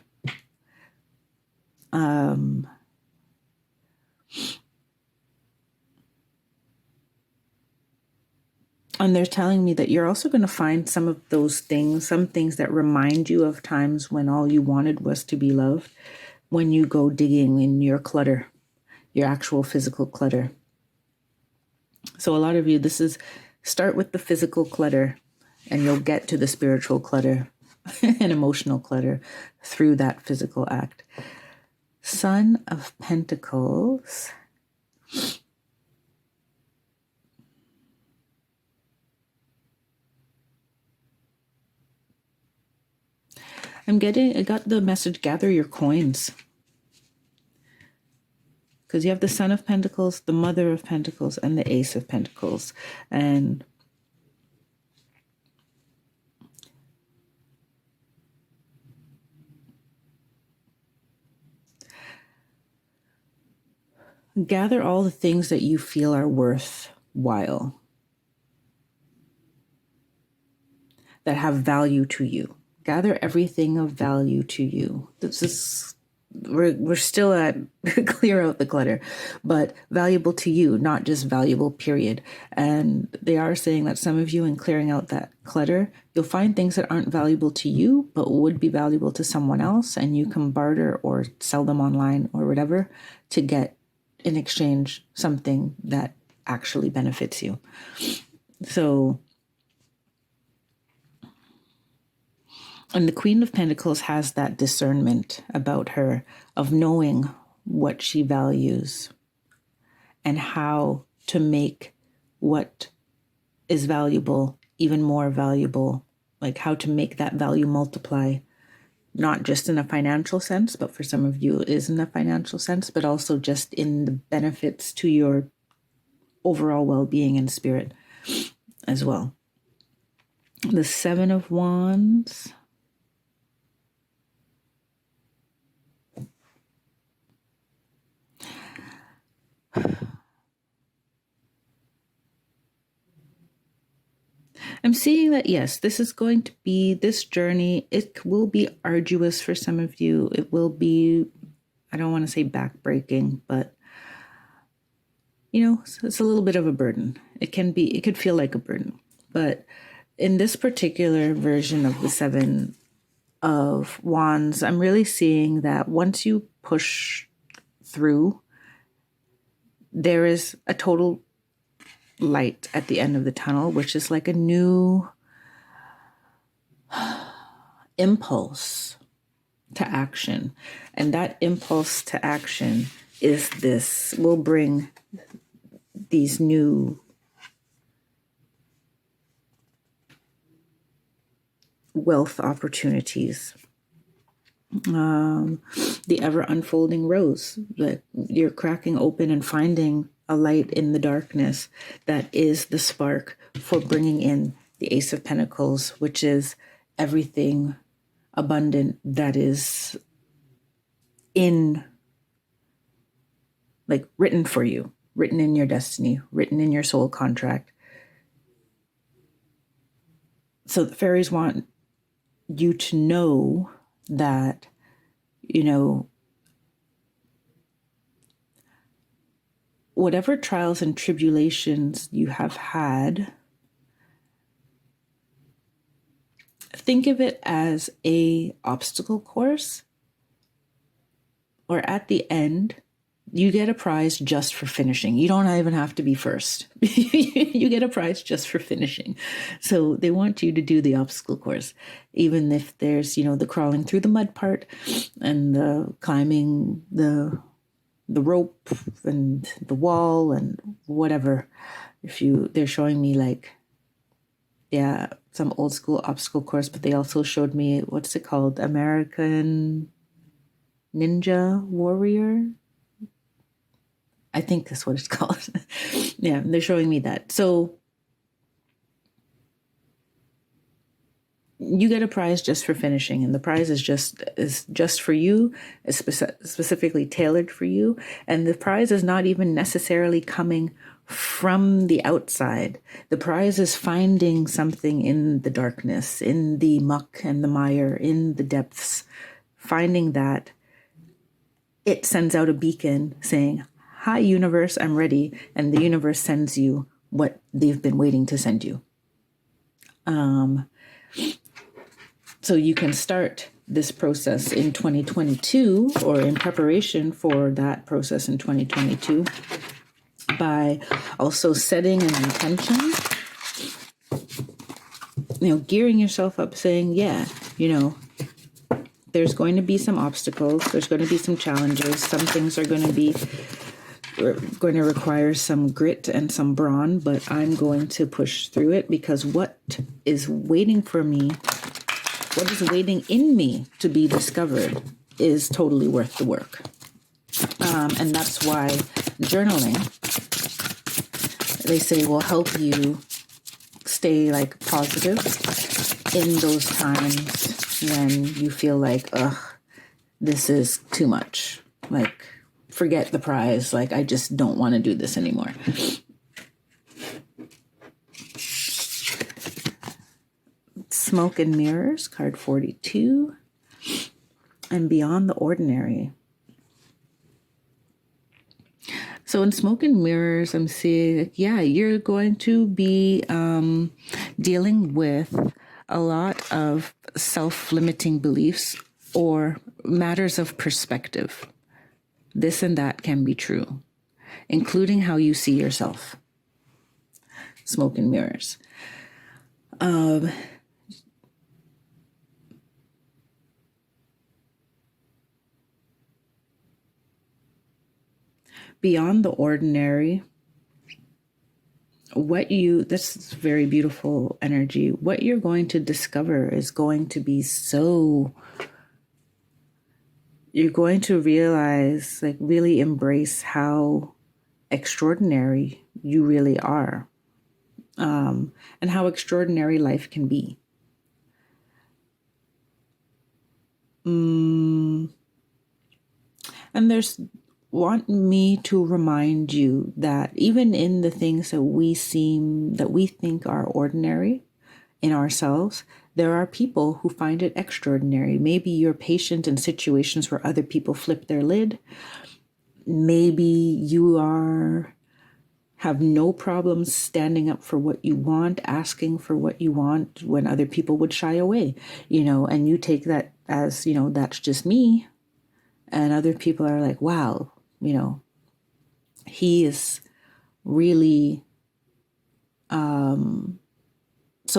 And they're telling me that you're also going to find some of those things, some things that remind you of times when all you wanted was to be loved, when you go digging in your clutter, your actual physical clutter. So a lot of you, this is start with the physical clutter and you'll get to the spiritual clutter and emotional clutter through that physical act. Son of Pentacles. I got the message, gather your coins. Because you have the Son of Pentacles, the Mother of Pentacles, and the Ace of Pentacles. And gather all the things that you feel are worthwhile, that have value to you. Gather everything of value to you. This is, we're still at clear out the clutter, but valuable to you, not just valuable, period. And they are saying that some of you, in clearing out that clutter, you'll find things that aren't valuable to you, but would be valuable to someone else. And you can barter or sell them online or whatever to get in exchange something that actually benefits you. So, and the Queen of Pentacles has that discernment about her of knowing what she values and how to make what is valuable even more valuable, like how to make that value multiply, not just in a financial sense, but for some of you it is in a financial sense, but also just in the benefits to your overall well-being and spirit as well. The Seven of Wands. I'm seeing that, yes, this is going to be this journey. It will be arduous for some of you. It will be, I don't want to say backbreaking, but, you know, it's a little bit of a burden. It could feel like a burden. But in this particular version of the Seven of Wands, I'm really seeing that once you push through, there is a total light at the end of the tunnel, which is like a new impulse to action. And that impulse to action will bring these new wealth opportunities. The ever unfolding rose, that you're cracking open and finding a light in the darkness that is the spark for bringing in the Ace of Pentacles, which is everything abundant that is written for you, written in your destiny, written in your soul contract. So the fairies want you to know that, you know, whatever trials and tribulations you have had, think of it as a obstacle course, or at the end, you get a prize just for finishing. You don't even have to be first. You get a prize just for finishing. So they want you to do the obstacle course, even if there's, you know, the crawling through the mud part and the climbing the rope and the wall and whatever. They're showing me some old school obstacle course, but they also showed me, what's it called? American Ninja Warrior? I think that's what it's called. Yeah, they're showing me that. So you get a prize just for finishing, and the prize is just for you. It's specifically tailored for you, and the prize is not even necessarily coming from the outside. The prize is finding something in the darkness, in the muck and the mire, in the depths, finding that. It sends out a beacon saying, "Hi, universe, I'm ready." And the universe sends you what they've been waiting to send you. So you can start this process in 2022 or in preparation for that process in 2022 by also setting an intention, gearing yourself up, saying, yeah, there's going to be some obstacles, there's going to be some challenges, some things are going to require some grit and some brawn, but I'm going to push through it because what is waiting for me, what is waiting in me to be discovered is totally worth the work. And that's why journaling, they say, will help you stay positive in those times when you feel like, ugh, this is too much. Forget the prize. I just don't want to do this anymore. Smoke and Mirrors, card 42. And Beyond the Ordinary. So in Smoke and Mirrors, I'm seeing, you're going to be dealing with a lot of self-limiting beliefs or matters of perspective. This and that can be true, including how you see yourself. Smoke and Mirrors. Beyond the Ordinary, this is very beautiful energy. What you're going to discover is going to be you're going to realize, really embrace how extraordinary you really are, and how extraordinary life can be. And want me to remind you that even in the things that we think are ordinary in ourselves, there are people who find it extraordinary. Maybe you're patient in situations where other people flip their lid. Maybe you have no problems standing up for what you want, asking for what you want when other people would shy away, and you take that as, that's just me. And other people are like, wow, he is really so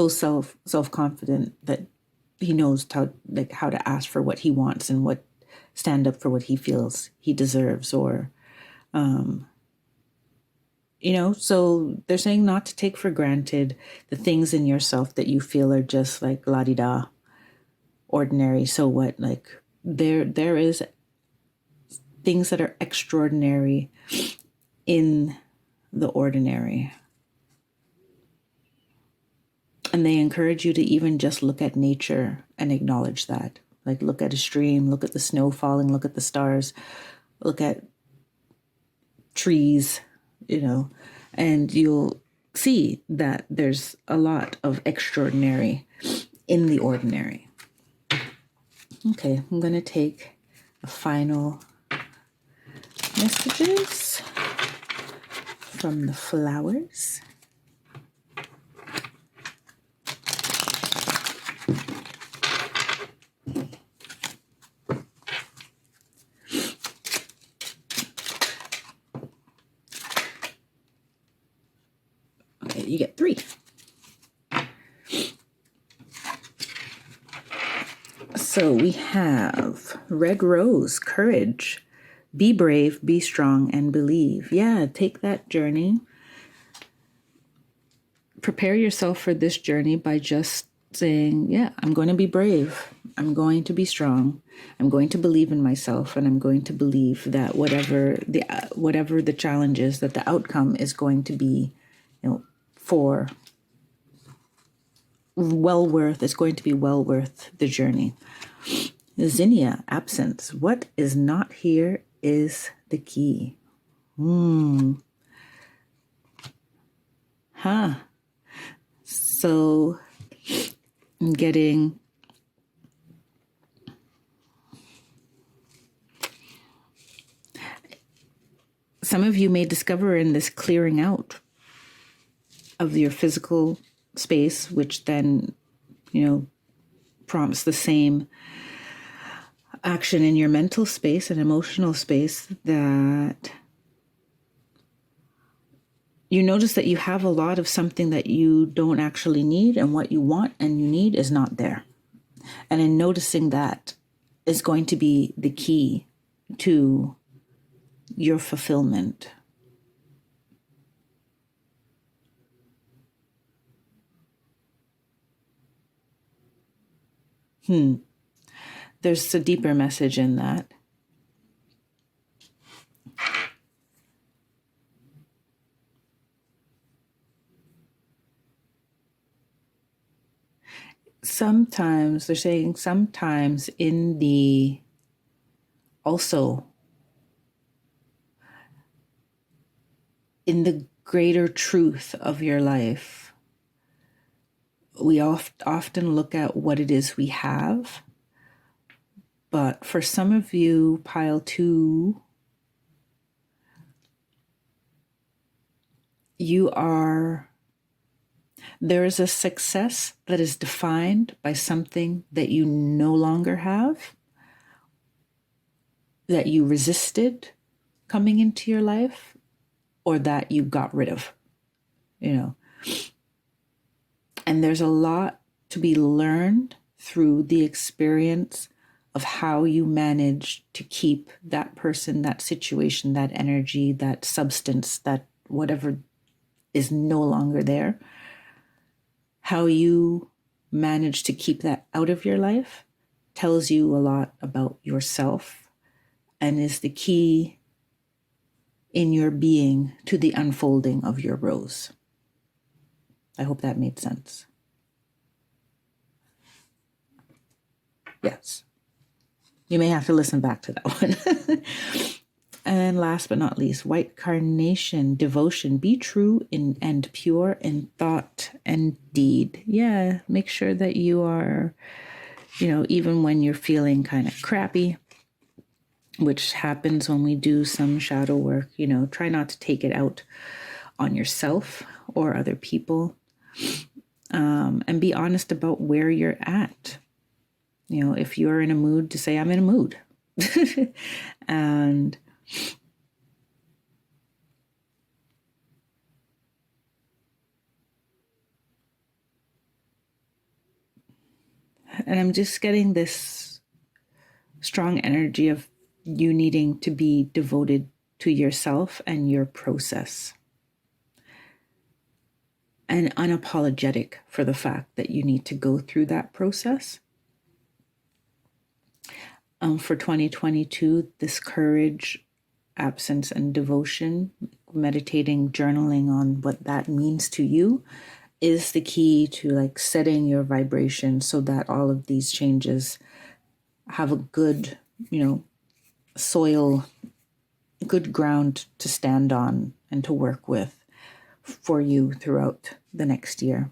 self-confident that he knows how to ask for what he wants and stand up for what he feels he deserves, or so they're saying not to take for granted the things in yourself that you feel are just la-di-da, ordinary. So what? There is things that are extraordinary in the ordinary. And they encourage you to even just look at nature and acknowledge that. Look at a stream, look at the snow falling, look at the stars, look at trees, and you'll see that there's a lot of extraordinary in the ordinary. Okay, I'm going to take a final messages from the flowers. Okay, you get 3. So we have Red Rose, Courage. Be brave, be strong, and believe. Yeah, take that journey. Prepare yourself for this journey by just saying, yeah, I'm going to be brave. I'm going to be strong. I'm going to believe in myself, and I'm going to believe that whatever the challenge is, that the outcome is going to be, it's going to be well worth the journey. Zinnia, Absence. What is not here is the key. So I'm getting some of you may discover in this clearing out of your physical space, which then, prompts the same action in your mental space and emotional space, that you notice that you have a lot of something that you don't actually need, and what you want and you need is not there. And in noticing that is going to be the key to your fulfillment. There's a deeper message in that. Sometimes, they're saying sometimes in the, also in the greater truth of your life, we often look at what it is we have. But for some of you, pile 2, there is a success that is defined by something that you no longer have, that you resisted coming into your life, or that you got rid of, And there's a lot to be learned through the experience of how you manage to keep that person, that situation, that energy, that substance, that whatever is no longer there. How you manage to keep that out of your life tells you a lot about yourself and is the key in your being to the unfolding of your rose. I hope that made sense. Yes. You may have to listen back to that one. And last but not least, white carnation, devotion, be true and pure in thought and deed. Yeah, make sure that you are, even when you're feeling kind of crappy, which happens when we do some shadow work, try not to take it out on yourself or other people. And be honest about where you're at. If you're in a mood, to say, I'm in a mood. And I'm just getting this strong energy of you needing to be devoted to yourself and your process. And unapologetic for the fact that you need to go through that process. For 2022, this courage, absence, and devotion, meditating, journaling on what that means to you, is the key to setting your vibration so that all of these changes have a good, soil, good ground to stand on and to work with for you throughout the next year.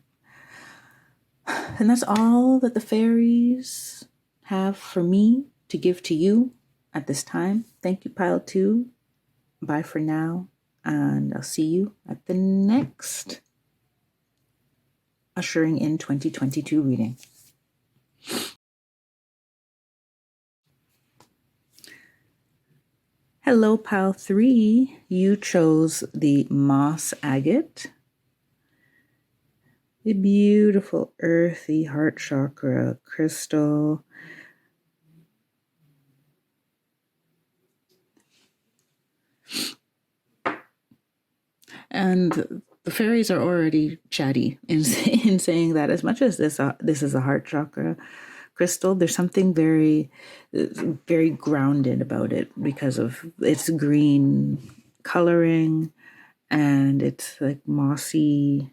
And that's all that the fairies have for me to give to you at this time. Thank you, Pile 2. Bye for now, and I'll see you at the next Ushering in 2022 reading. Hello, Pile 3. You chose the Moss Agate, the beautiful earthy heart chakra crystal. And the fairies are already chatty in saying that as much as this is a heart chakra crystal, there's something very, very grounded about it because of its green coloring and its mossy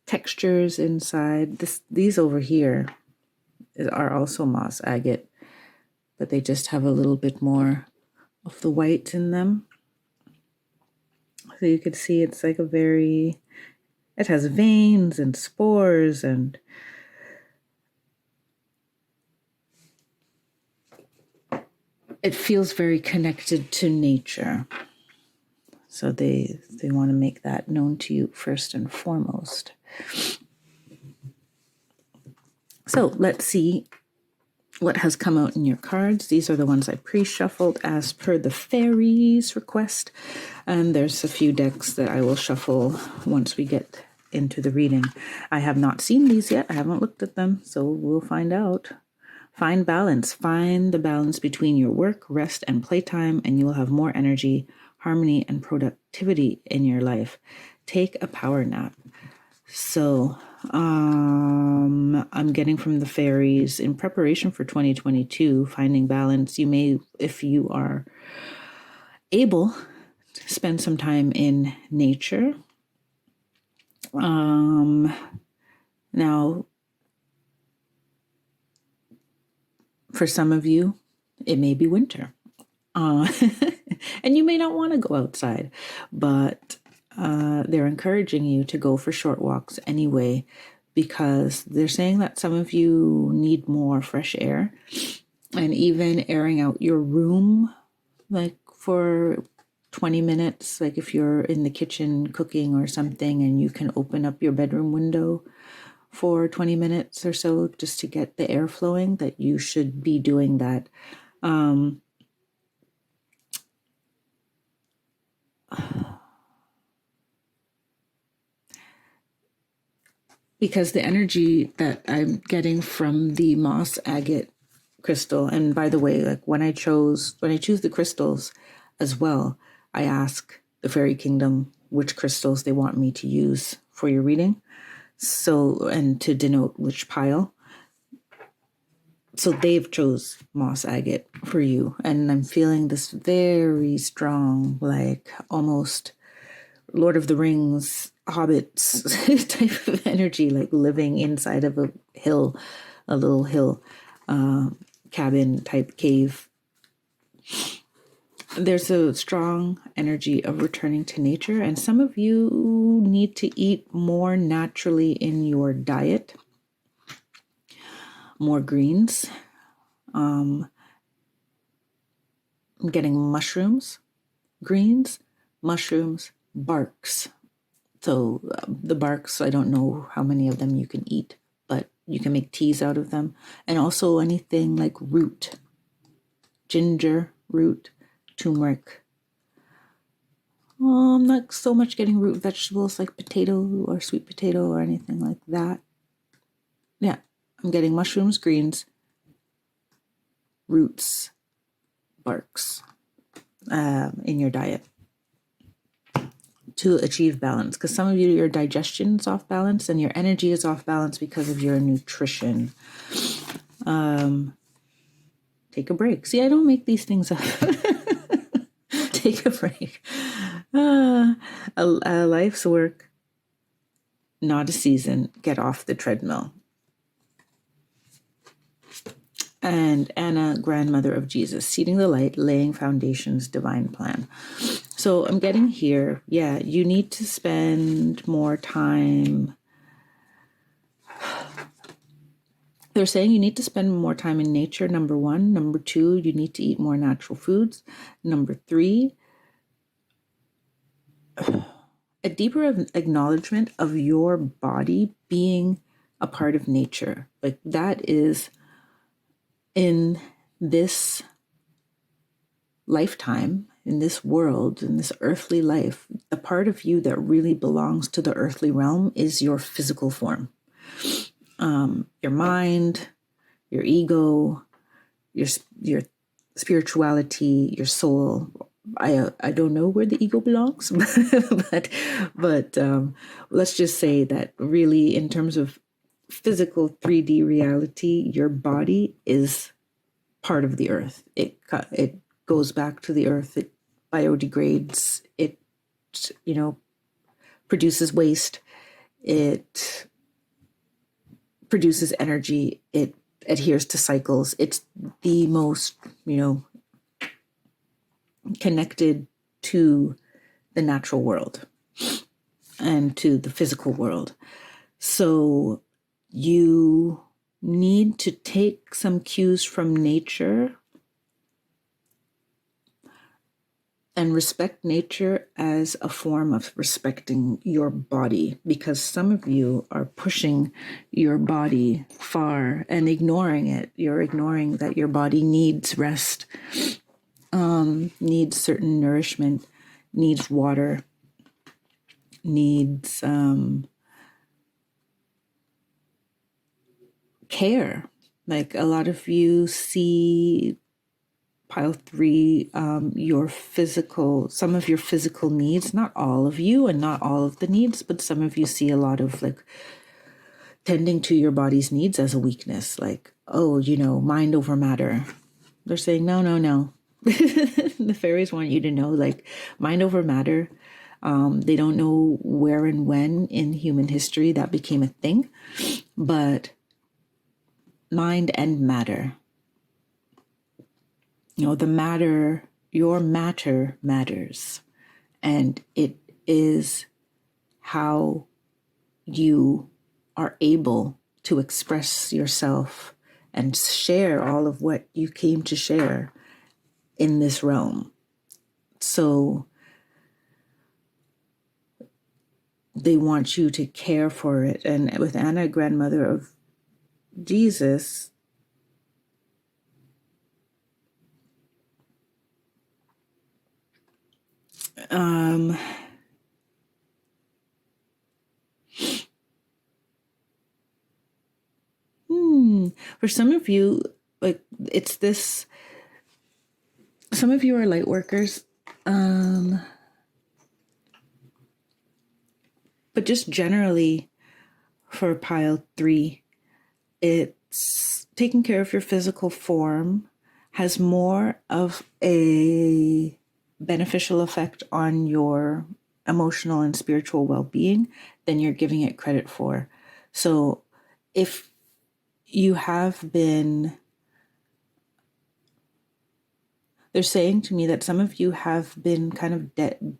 textures inside. These over here are also moss agate, but they just have a little bit more of the white in them. So you could see it's it has veins and spores, and it feels very connected to nature. So they want to make that known to you first and foremost. So let's see what has come out in your cards. These are the ones I pre-shuffled as per the Fairies request. And there's a few decks that I will shuffle once we get into the reading. I have not seen these yet. I haven't looked at them, so we'll find out. Find balance. Find the balance between your work, rest, and playtime, and you will have more energy, harmony, and productivity in your life. Take a power nap. So I'm getting from the Fairies, in preparation for 2022, finding balance. You may, if you are able, spend some time in nature. Now, for some of you, it may be winter. And you may not want to go outside, but they're encouraging you to go for short walks anyway, because they're saying that some of you need more fresh air, and even airing out your room, like for 20 minutes, like if you're in the kitchen cooking or something and you can open up your bedroom window for 20 minutes or so just to get the air flowing, that you should be doing that. Because the energy that I'm getting from the moss agate crystal, and by the way, like when I choose the crystals as well, I ask the fairy kingdom which crystals they want me to use for your reading. So, and to denote which pile. So they've chose moss agate for you. And I'm feeling this very strong, like almost Lord of the Rings, hobbits type of energy, like living inside of a little hill, cabin type cave. There's a strong energy of returning to nature, and some of you need to eat more naturally in your diet, more greens. I'm getting mushrooms, greens, mushrooms, barks. So the barks, I don't know how many of them you can eat, but you can make teas out of them. And also anything like root, ginger root, turmeric. I'm not so much getting root vegetables like potato or sweet potato or anything like that. Yeah, I'm getting mushrooms, greens, roots, barks in your diet to achieve balance. Because some of you, your digestion is off balance and your energy is off balance because of your nutrition. Take a break. See, I don't make these things up. Take a break. A life's work, not a season. Get off the treadmill. And Anna, grandmother of Jesus, seeding the light, laying foundations, divine plan. So I'm getting here, yeah, you need to spend more time. They're saying you need to spend more time in nature, number one. Number two, you need to eat more natural foods. Number three, a deeper acknowledgement of your body being a part of nature. Like that is, in this lifetime, in this world, in this earthly life, the part of you that really belongs to the earthly realm is your physical form. Your mind, your ego, your spirituality, your soul. I don't know where the ego belongs, but let's just say that really, in terms of physical 3D reality, your body is part of the earth. It goes back to the earth. It biodegrades. It produces waste. It produces energy. It adheres to cycles. It's the most connected to the natural world and to the physical world. So you need to take some cues from nature And respect nature as a form of respecting your body, because some of you are pushing your body far and ignoring it. You're ignoring that your body needs rest, needs certain nourishment, needs water, needs care. Like a lot of you see pile 3, some of your physical needs, not all of you and not all of the needs, but some of you see a lot of like tending to your body's needs as a weakness, like, oh, mind over matter. They're saying, no, no, no. The fairies want you to know, like, mind over matter. They don't know where and when in human history that became a thing, but mind and matter. The matter, your matter matters. And it is how you are able to express yourself and share all of what you came to share in this realm. So they want you to care for it. And with Anna, grandmother of Jesus, for some of you, like it's this, some of you are light workers, but just generally for pile 3, it's taking care of your physical form has more of a beneficial effect on your emotional and spiritual well-being than you're giving it credit for. So if you have been, they're saying to me that some of you have been kind of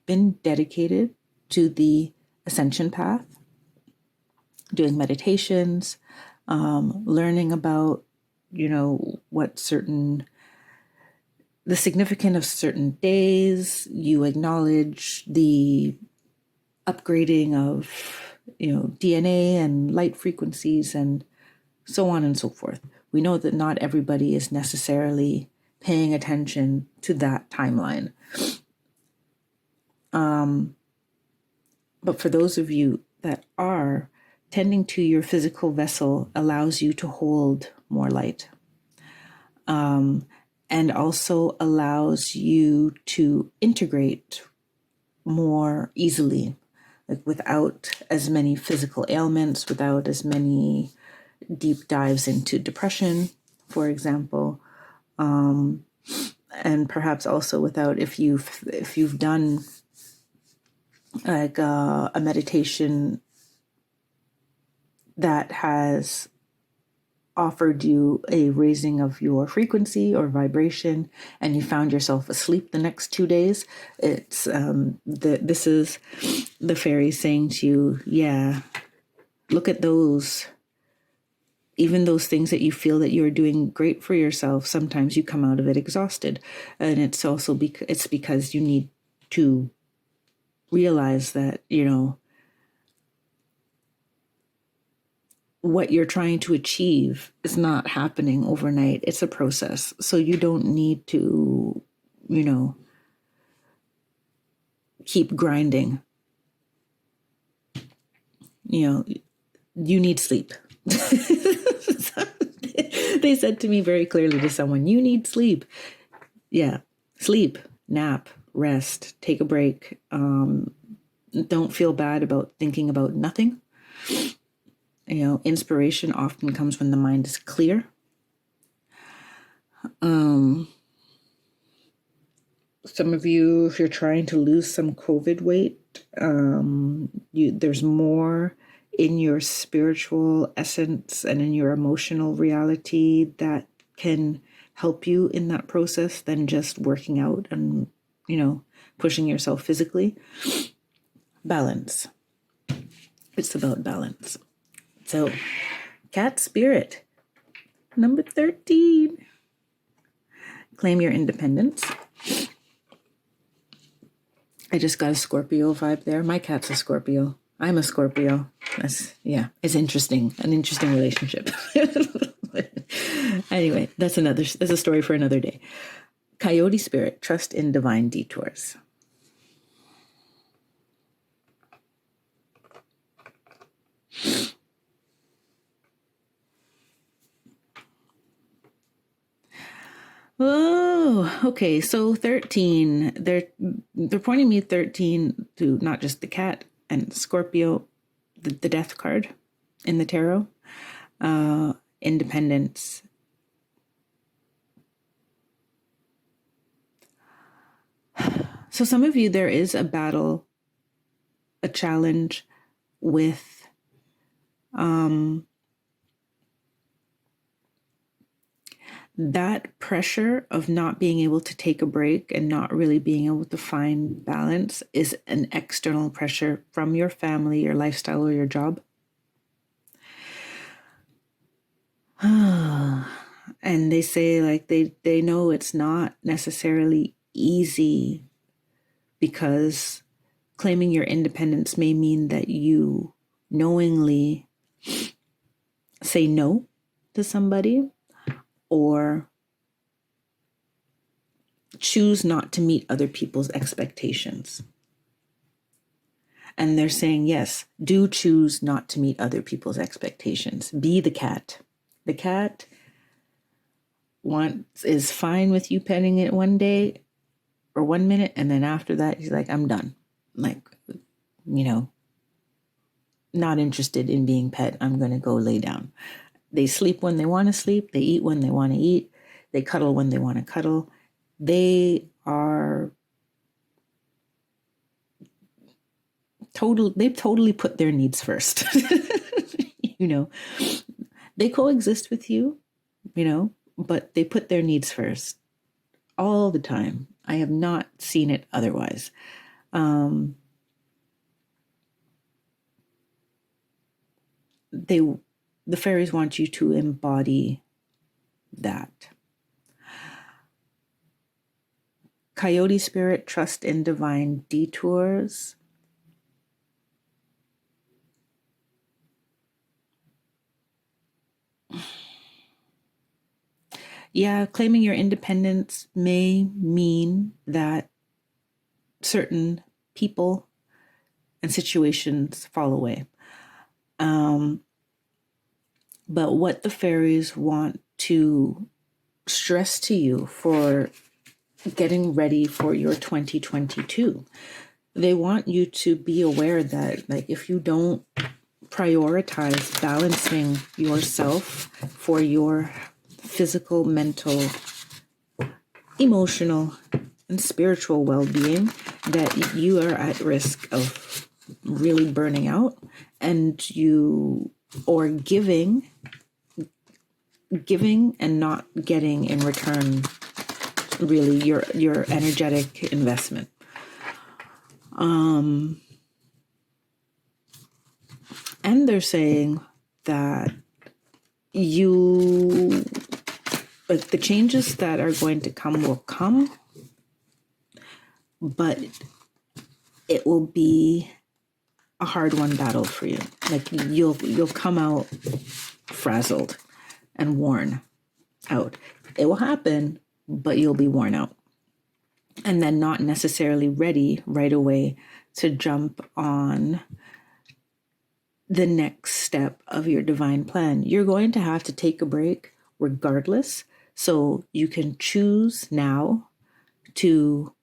been dedicated to the ascension path, doing meditations, learning about, what the significance of certain days. You acknowledge the upgrading of, DNA and light frequencies and so on and so forth. We know that not everybody is necessarily paying attention to that timeline. But for those of you that are, tending to your physical vessel allows you to hold more light. And also allows you to integrate more easily, like without as many physical ailments, without as many deep dives into depression, for example, and perhaps also without, if you've done like a meditation that has offered you a raising of your frequency or vibration, and you found yourself asleep the next 2 days, it's this is the fairies saying to you, yeah, look at those. Even those things that you feel that you're doing great for yourself, sometimes you come out of it exhausted. And it's also it's because you need to realize that, what you're trying to achieve is not happening overnight. It's a process. So you don't need to, keep grinding. You need sleep. They said to me very clearly, to someone, you need sleep. Yeah, sleep, nap, rest, take a break. Don't feel bad about thinking about nothing. Inspiration often comes when the mind is clear. Some of you, if you're trying to lose some COVID weight, there's more in your spiritual essence and in your emotional reality that can help you in that process than just working out and, pushing yourself physically. Balance. It's about balance. So, cat spirit, number 13. Claim your independence. I just got a Scorpio vibe there. My cat's a Scorpio. I'm a Scorpio. It's interesting. An interesting relationship. Anyway, that's a story for another day. Coyote spirit, trust in divine detours. Oh, okay. So 13. They're pointing me 13 to not just the cat and Scorpio, the death card in the tarot. Independence. So some of you, there is a battle, a challenge with that pressure of not being able to take a break and not really being able to find balance is an external pressure from your family, your lifestyle, or your job. And they say like they know it's not necessarily easy because claiming your independence may mean that you knowingly say no to somebody or choose not to meet other people's expectations. And they're saying, yes, do choose not to meet other people's expectations. Be the cat. The cat is fine with you petting it one day or 1 minute, and then after that, he's like, I'm done. Like, not interested in being pet. I'm going to go lay down. They sleep when they want to sleep. They eat when they want to eat. They cuddle when they want to cuddle. They've totally put their needs first. They coexist with you, but they put their needs first all the time. I have not seen it otherwise. The fairies want you to embody that. Coyote spirit, trust in divine detours. Yeah, claiming your independence may mean that certain people and situations fall away. But what the fairies want to stress to you for getting ready for your 2022, they want you to be aware that, like, if you don't prioritize balancing yourself for your physical, mental, emotional, and spiritual well-being, that you are at risk of really burning out or giving and not getting in return really your energetic investment. And they're saying that the changes that are going to come will come, but it will be a hard-won battle for you. Like you'll come out frazzled and worn out. It will happen, but you'll be worn out. And then not necessarily ready right away to jump on the next step of your divine plan. You're going to have to take a break regardless. So you can choose now to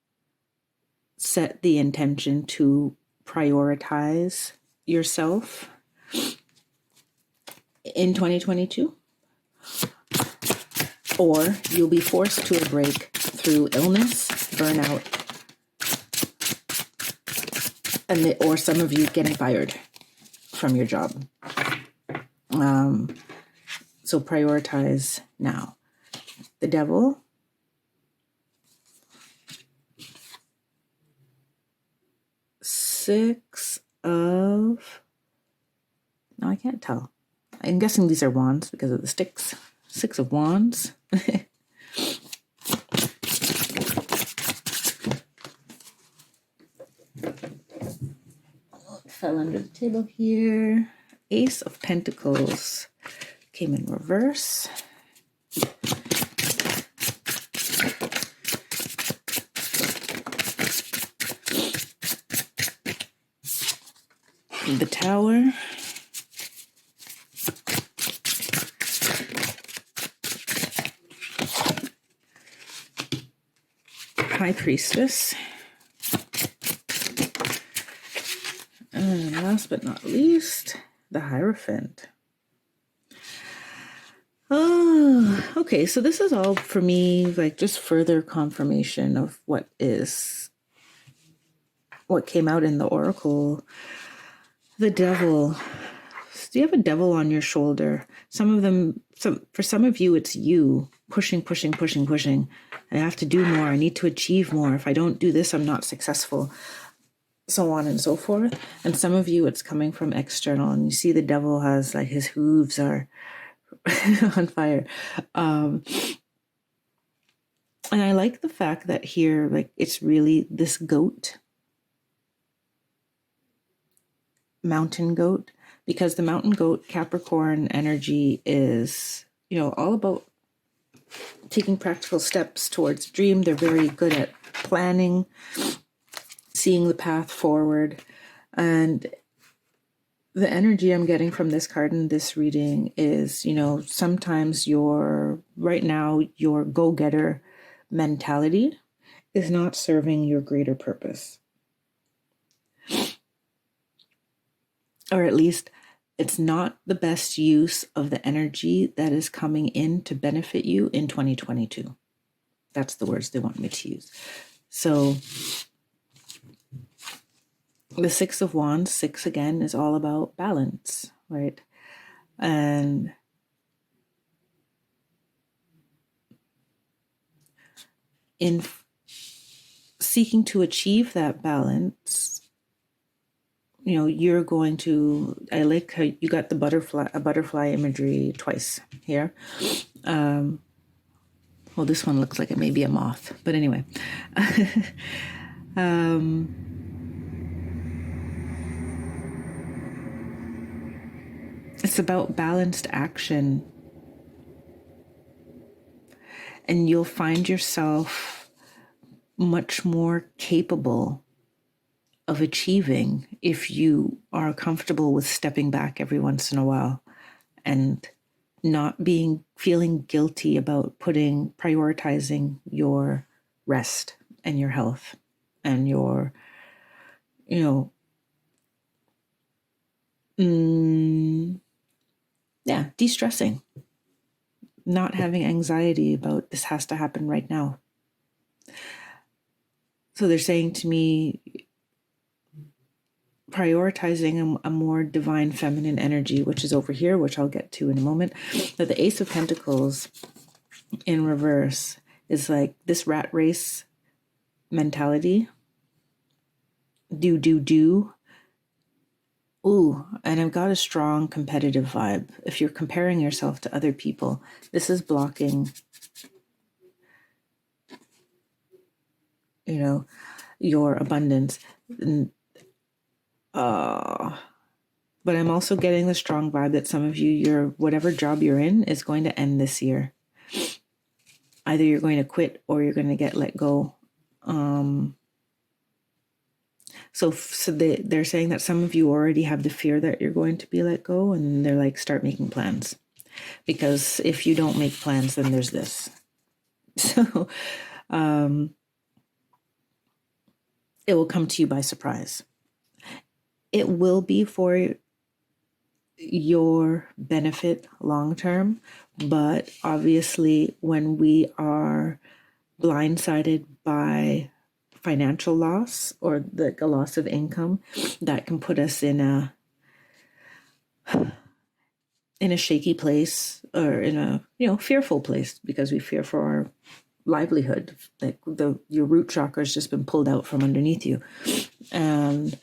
set the intention to prioritize yourself in 2022, or you'll be forced to a break through illness, burnout, or some of you getting fired from your job. So prioritize now. The devil. No, I can't tell. I'm guessing these are wands because of the sticks. 6 of Wands. Fell under the table here. Ace of Pentacles came in reverse. The Tower. High Priestess. And last but not least, the Hierophant. Oh, okay. So this is all for me, like just further confirmation of what came out in the Oracle. The Devil. So you have a devil on your shoulder. For some of you, it's you pushing. I have to do more. I need to achieve more. If I don't do this, I'm not successful. So on and so forth. And some of you, it's coming from external. And you see the devil has like his hooves are on fire. And I like the fact that here, like it's really this goat. Mountain goat, because the mountain goat Capricorn energy is, all about taking practical steps towards a dream. They're very good at planning, seeing the path forward. And the energy I'm getting from this card in this reading is, sometimes right now your go-getter mentality is not serving your greater purpose. Or at least it's not the best use of the energy that is coming in to benefit you in 2022. That's the words they want me to use. So the Six of Wands, 6 again, is all about balance, right? And in seeking to achieve that balance, you're going to, I like how you got the butterfly imagery twice here. Well, this one looks like it may be a moth, but anyway. It's about balanced action. And you'll find yourself much more capable of achieving if you are comfortable with stepping back every once in a while and not feeling guilty about prioritizing your rest and your health and your, de-stressing, not having anxiety about this has to happen right now. So they're saying to me, prioritizing a more divine feminine energy, which is over here, which I'll get to in a moment. That the Ace of Pentacles in reverse is like this rat race mentality. Do. Ooh, and I've got a strong competitive vibe. If you're comparing yourself to other people, this is blocking, your abundance. But I'm also getting the strong vibe that some of you, whatever job you're in is going to end this year. Either you're going to quit or you're going to get let go. So they're saying that some of you already have the fear that you're going to be let go, and they're like, start making plans. Because if you don't make plans, then there's this. So it will come to you by surprise. It will be for your benefit long term, but obviously when we are blindsided by financial loss or a loss of income, that can put us in a shaky place or in a fearful place because we fear for our livelihood. Like your root chakra has just been pulled out from underneath you. And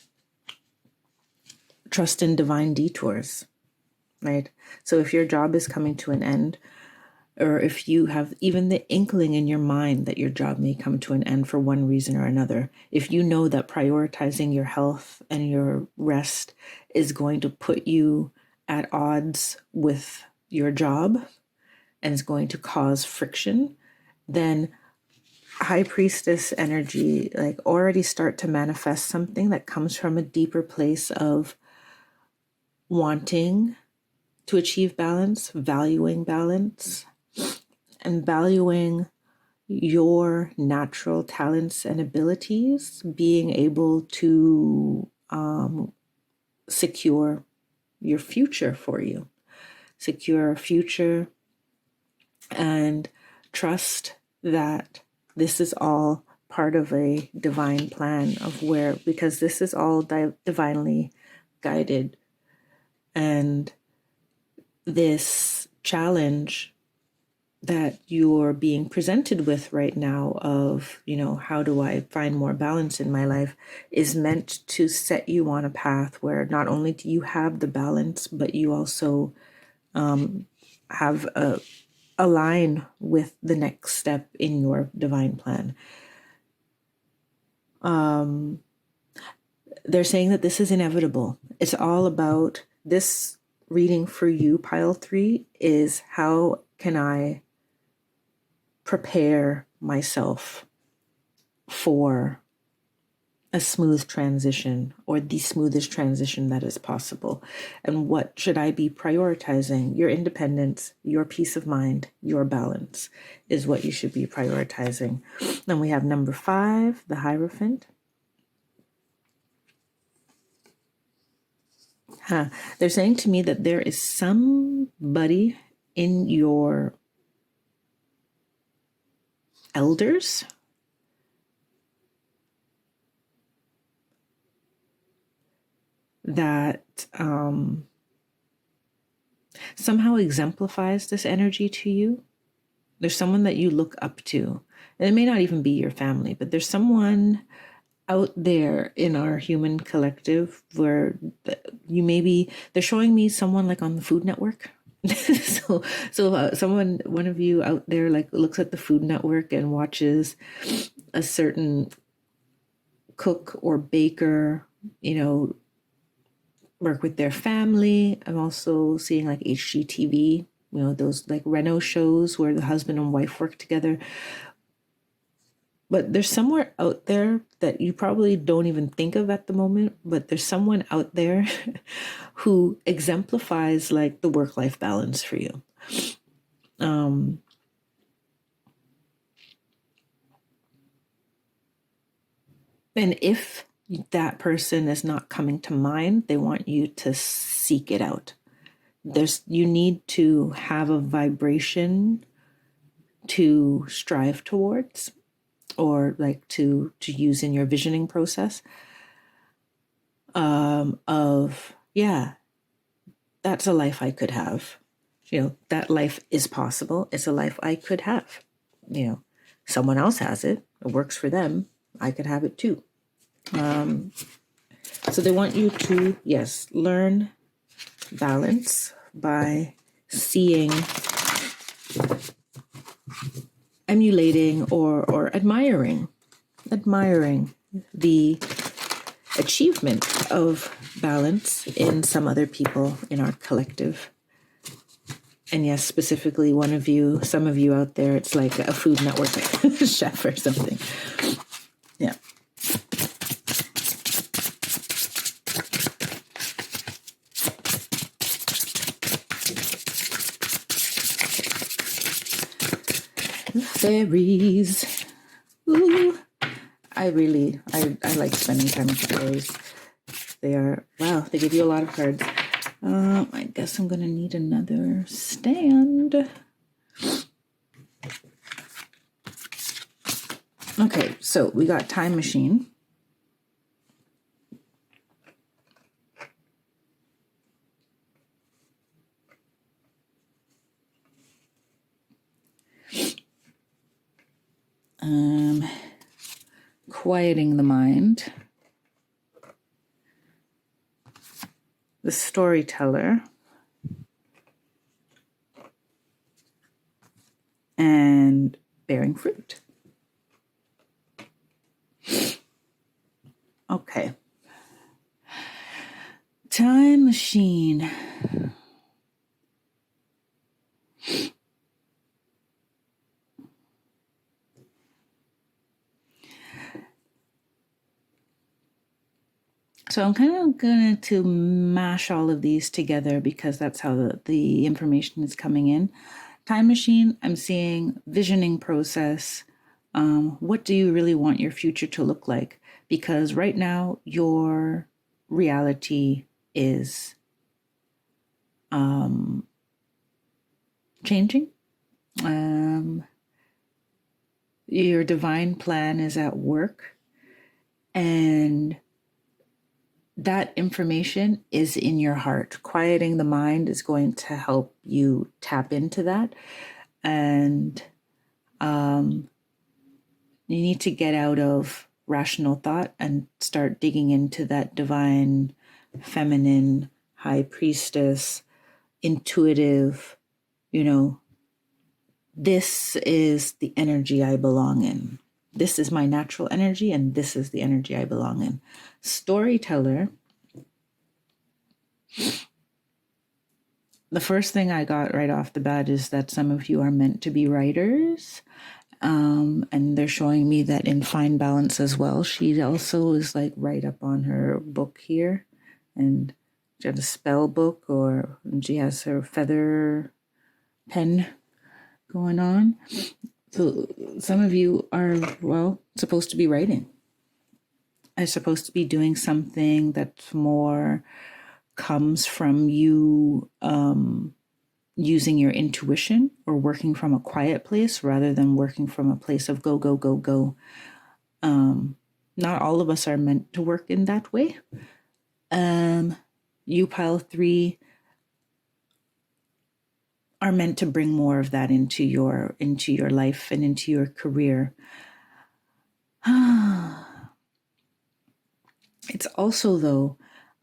trust in divine detours, right? So if your job is coming to an end, or if you have even the inkling in your mind that your job may come to an end for one reason or another, if you know that prioritizing your health and your rest is going to put you at odds with your job and is going to cause friction, then High Priestess energy, like, already start to manifest something that comes from a deeper place of wanting to achieve balance, and valuing your natural talents and abilities, being able to secure your future for you, secure a future, and trust that this is all part of a divine plan of where, because this is all divinely guided. And this challenge that you're being presented with right now of, how do I find more balance in my life, is meant to set you on a path where not only do you have the balance, but you also have a line with the next step in your divine plan. They're saying that this is inevitable. It's all about this reading for you, pile 3, is how can I prepare myself for a smooth transition, or the smoothest transition that is possible. And what should I be prioritizing? Your independence, your peace of mind, your balance is what you should be prioritizing. Then we have number 5, the Hierophant. They're saying to me that there is somebody in your elders that somehow exemplifies this energy to you. There's someone that you look up to. And it may not even be your family, but there's someone out there in our human collective where they're showing me someone like on the Food Network. so one of you out there like looks at the Food Network and watches a certain cook or baker, work with their family. I'm also seeing like HGTV, those like Reno shows where the husband and wife work together. But there's somewhere out there that you probably don't even think of at the moment, but there's someone out there who exemplifies like the work-life balance for you. And if that person is not coming to mind, they want you to seek it out. You need to have a vibration to strive towards, or like to use in your visioning process that's a life I could have. That life is possible. It's a life I could have. Someone else has it. It works for them. I could have it too. So they want you to, yes, learn balance by seeing, emulating, or admiring the achievement of balance in some other people in our collective. And yes, specifically some of you out there, it's like a Food Network chef or something. Yeah. Fairies. Ooh. I like spending time with the fairies. They give you a lot of cards. I guess I'm going to need another stand. Okay, so we got Time Machine. Quieting the mind. The Storyteller. and bearing fruit. Okay. Time machine. So I'm kind of going to mash all of these together because that's how the information is coming in. Time machine, I'm seeing visioning process. What do you really want your future to look like? Because right now, your reality is changing. Your divine plan is at work. And that information is in your heart. Quieting the mind is going to help you tap into that. And you need to get out of rational thought and start digging into that divine, feminine, high priestess, intuitive, this is the energy I belong in. This is my natural energy, and this is the energy I belong in. Storyteller. The first thing I got right off the bat is that some of you are meant to be writers. And they're showing me that in fine balance as well. She also is like right up on her book here. And she has a spell book, and she has her feather pen going on. So some of you are, supposed to be writing. Are supposed to be doing something that's more comes from you using your intuition or working from a quiet place rather than working from a place of go, go, go, go. Not all of us are meant to work in that way. You pile 3 are meant to bring more of that into your life and into your career. It's also, though,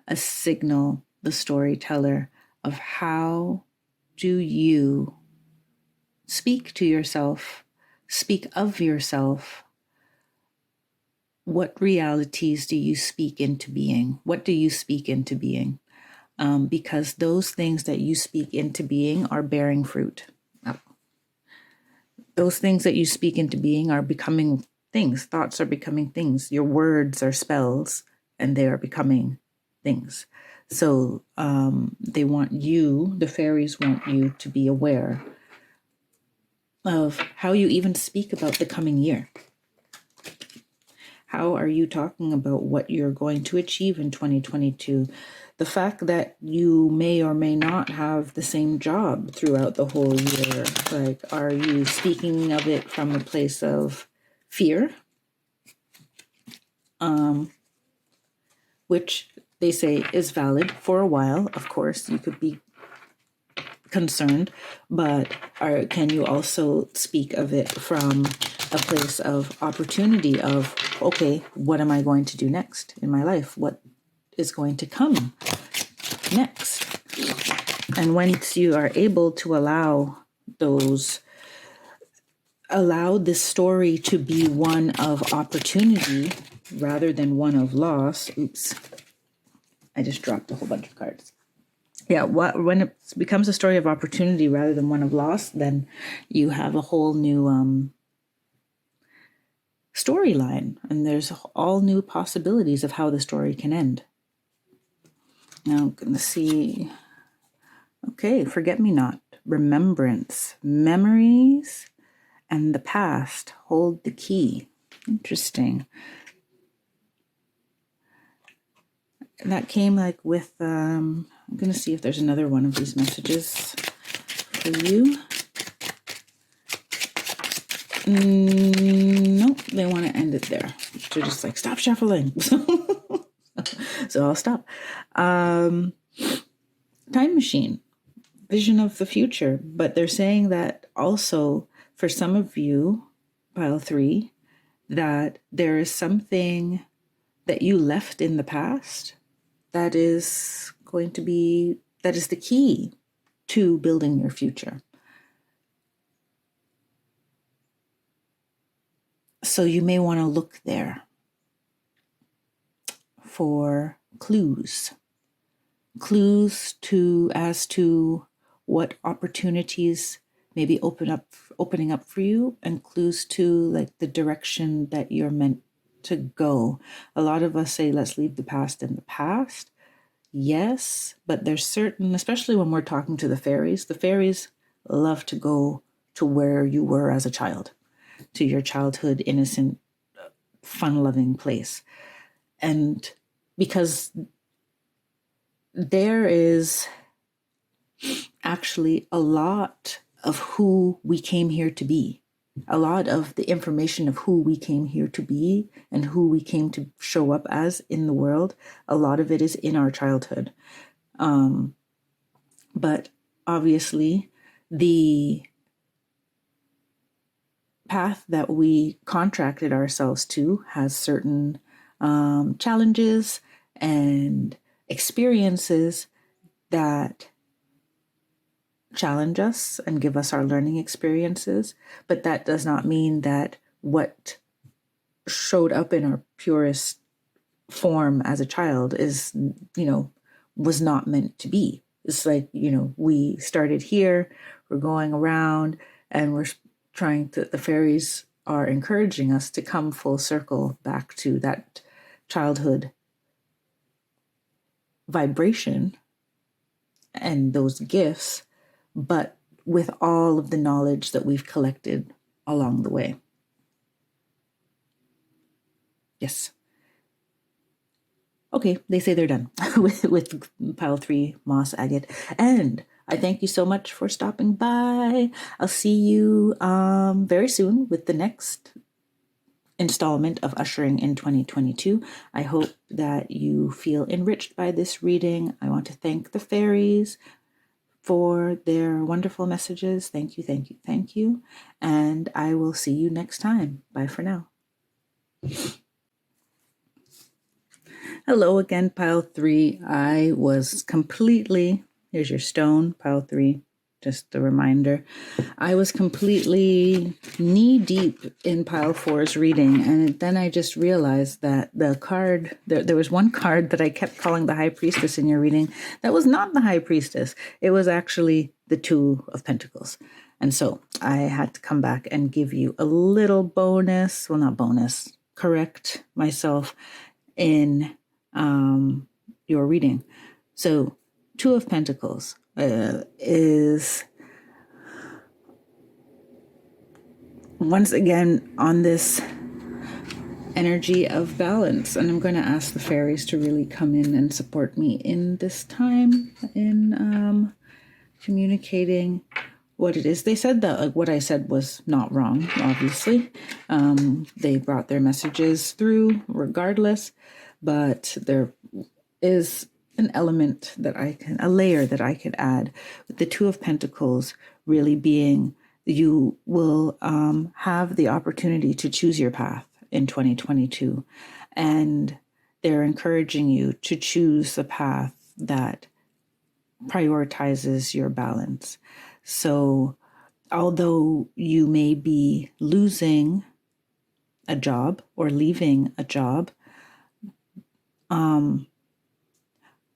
a signal, the storyteller, of how do you speak to yourself, speak of yourself. What realities do you speak into being? What do you speak into being? Because those things that you speak into being are bearing fruit. Those things that you speak into being are becoming things. Thoughts are becoming things. Your words are spells, and they are becoming things. So they want you, the fairies want you to be aware of how you even speak about the coming year. How are you talking about what you're going to achieve in 2022? The fact that you may or may not have the same job throughout the whole year. Like, are you speaking of it from a place of fear? Which they say is valid for a while. Of course, you could be concerned, but can you also speak of it from a place of opportunity of, okay, what am I going to do next in my life? What is going to come next? And once you are able to allow this story to be one of opportunity rather than one of loss. Oops, I just dropped a whole bunch of cards. Yeah, when it becomes a story of opportunity rather than one of loss, then you have a whole new storyline, and there's all new possibilities of how the story can end. Now I'm going to see. Okay, forget-me-not, remembrance, memories, and the past hold the key. Interesting. That came like with, I'm going to see if there's another one of these messages for you. Nope, they want to end it there. They're just like, stop shuffling. So I'll stop. Time machine, vision of the future. But they're saying that also for some of you, pile 3, that there is something that you left in the past that is the key to building your future. So you may want to look there for clues as to what opportunities may be opening up for you, and clues to like the direction that you're meant to go. A lot of us say, let's leave the past in the past. Yes, but there's certain, especially when we're talking to the fairies love to go to where you were as a child, to your childhood, innocent, fun-loving place. And because there is actually a lot of who we came here to be, a lot of the information of who we came here to be and who we came to show up as in the world, a lot of it is in our childhood. But obviously, the path that we contracted ourselves to has certain challenges and experiences that challenge us and give us our learning experiences. But that does not mean that what showed up in our purest form as a child is, was not meant to be. It's like, we started here, we're going around, and we're the fairies are encouraging us to come full circle back to that childhood vibration and those gifts, but with all of the knowledge that we've collected along the way. Yes. Okay, they say they're done with pile 3, moss, agate. And I thank you so much for stopping by. I'll see you very soon with the next installment of Ushering in 2022. I hope that you feel enriched by this reading. I want to thank the fairies for their wonderful messages. Thank you, thank you, thank you. And I will see you next time. Bye for now. Hello again, pile 3. I was completely, here's your stone, pile 3, just a reminder. I was completely knee deep in pile 4's reading, and then I just realized that the card, there was one card that I kept calling the High Priestess in your reading. That was not the High Priestess. It was actually the Two of Pentacles. And so I had to come back and give you a little bonus, well, not bonus, correct myself in your reading. So Two of Pentacles is once again on this energy of balance, and I'm going to ask the fairies to really come in and support me in this time in communicating what it is. They said that what I said was not wrong, obviously. They brought their messages through regardless, but there is an element that a layer that I could add with the Two of Pentacles really being you will have the opportunity to choose your path in 2022. And they're encouraging you to choose the path that prioritizes your balance. So although you may be losing a job or leaving a job,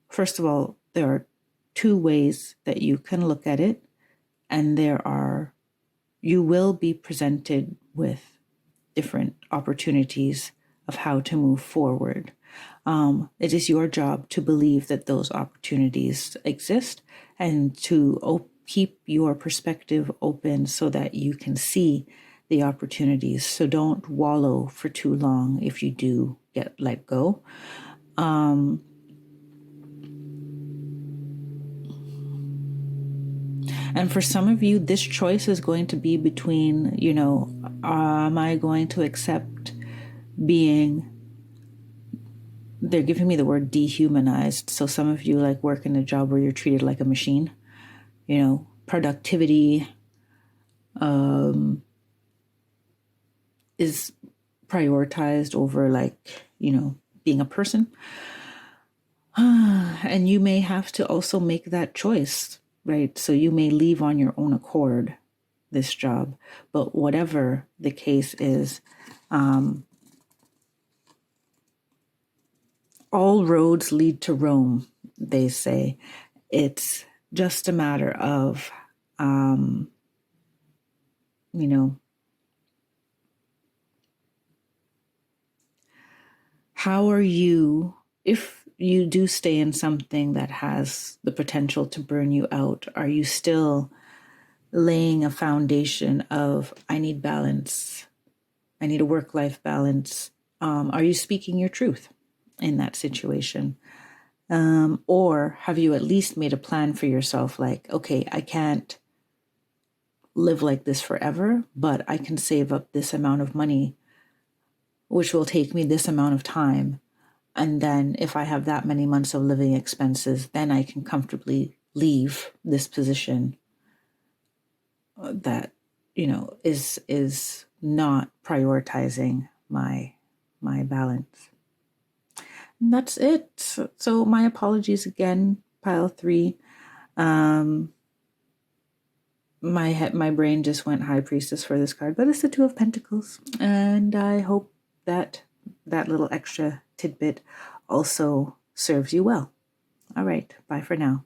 first of all, there are two ways that you can look at it, and you will be presented with different opportunities of how to move forward. It is your job to believe that those opportunities exist and to keep your perspective open so that you can see the opportunities. So don't wallow for too long if you do get let go. And for some of you, this choice is going to be between, am I going to accept they're giving me the word dehumanized. So some of you work in a job where you're treated like a machine, productivity is prioritized over being a person. And you may have to also make that choice, right? So you may leave on your own accord this job, but whatever the case is, All roads lead to Rome, they say. It's just a matter of, you know, how are you, if you do stay in something that has the potential to burn you out, are you still laying a foundation of, I need balance, I need a work-life balance? Are you speaking your truth in that situation? Or have you at least made a plan for yourself, like, okay, I can't live like this forever, but I can save up this amount of money, which will take me this amount of time. And then if I have that many months of living expenses, then I can comfortably leave this position that, is not prioritizing my balance. And that's it. So my apologies again, pile 3. My brain just went High Priestess for this card, but it's the Two of Pentacles. And I hope that little extra tidbit also serves you well. All right, bye for now.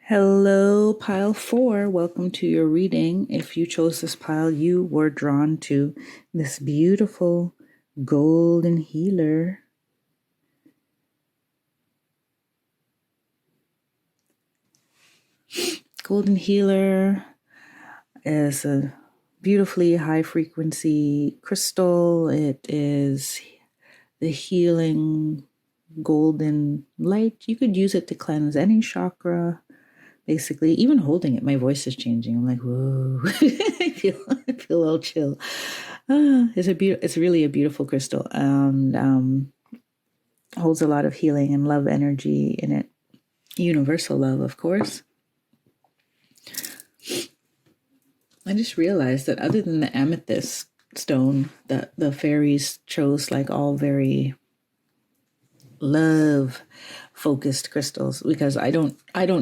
Hello, pile 4. Welcome to your reading. If you chose this pile, you were drawn to this beautiful golden healer. Golden healer is a beautifully high frequency crystal. It is the healing golden light. You could use it to cleanse any chakra. Basically, even holding it, my voice is changing. I'm like, whoa. I feel all chill. It's really a beautiful crystal, and holds a lot of healing and love energy in it. Universal love, of course. I just realized that other than the amethyst stone, that the fairies chose like all very love focused crystals, because I don't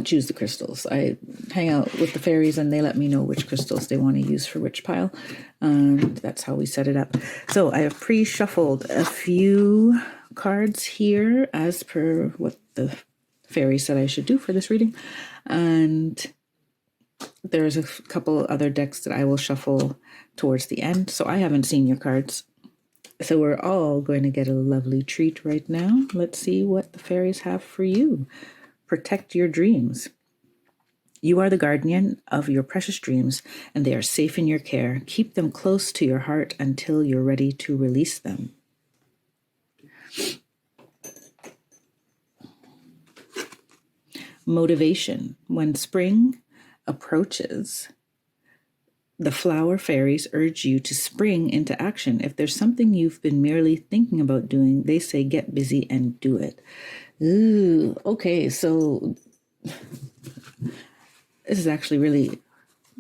choose the crystals. I hang out with the fairies and they let me know which crystals they want to use for which pile, and that's how we set it up. So I have pre-shuffled a few cards here as per what the fairy said I should do for this reading, and there's a couple other decks that I will shuffle towards the end. So I haven't seen your cards. So we're all going to get a lovely treat right now. Let's see what the fairies have for you. Protect your dreams. You are the guardian of your precious dreams, and they are safe in your care. Keep them close to your heart until you're ready to release them. Motivation. When spring approaches, the flower fairies urge you to spring into action. If there's something you've been merely thinking about doing, they say get busy and do it. Ooh, okay, so this is actually really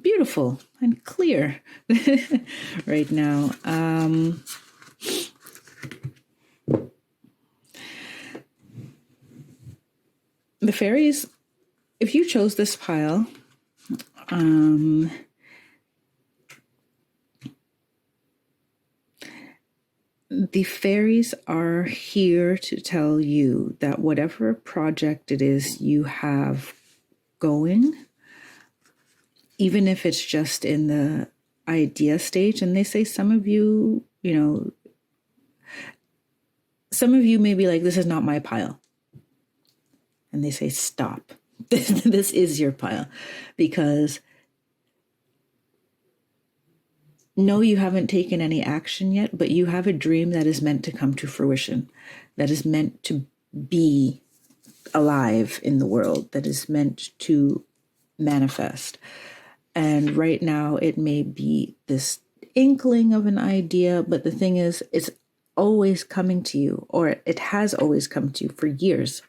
beautiful and clear right now. The fairies, if you chose this pile, the fairies are here to tell you that whatever project it is you have going, even if it's just in the idea stage, and they say some of you, some of you may be like, this is not my pile. And they say, stop. This is your pile. Because no, you haven't taken any action yet, but you have a dream that is meant to come to fruition, that is meant to be alive in the world, that is meant to manifest. And right now it may be this inkling of an idea, but the thing is, it's always coming to you, or it has always come to you for years.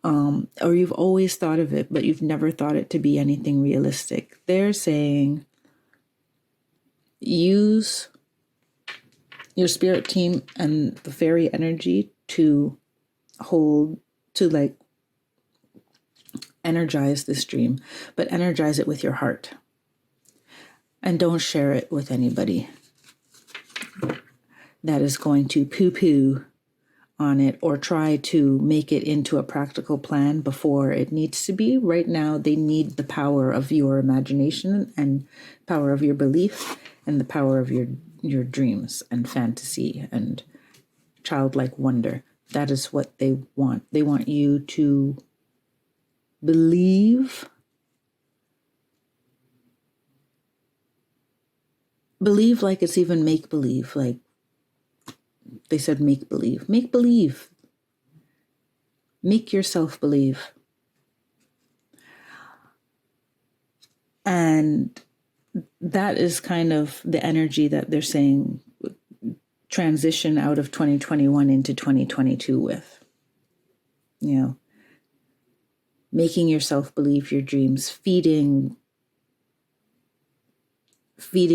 Or you've always thought of it, but you've never thought it to be anything realistic. They're saying, use your spirit team and the fairy energy to energize this dream, but energize it with your heart. And don't share it with anybody that is going to poo-poo on it or try to make it into a practical plan before it needs to be. Right now, they need the power of your imagination and power of your belief and the power of your dreams and fantasy and childlike wonder. That is what they want. They want you to believe like it's even make-believe. Like they said, make-believe. Make-believe. Make yourself believe. And that is kind of the energy that they're saying transition out of 2021 into 2022 with. You know, making yourself believe your dreams, feeding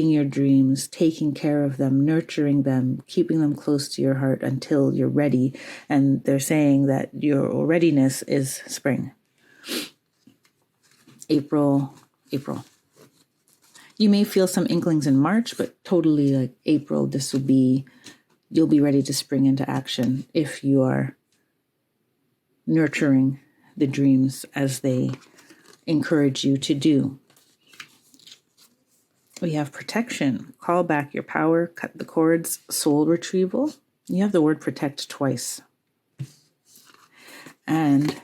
your dreams, taking care of them, nurturing them, keeping them close to your heart until you're ready. And they're saying that your readiness is spring. April. You may feel some inklings in March, but totally like April, you'll be ready to spring into action if you are nurturing the dreams as they encourage you to do. We have protection, call back your power, cut the cords, soul retrieval. You have the word protect twice. And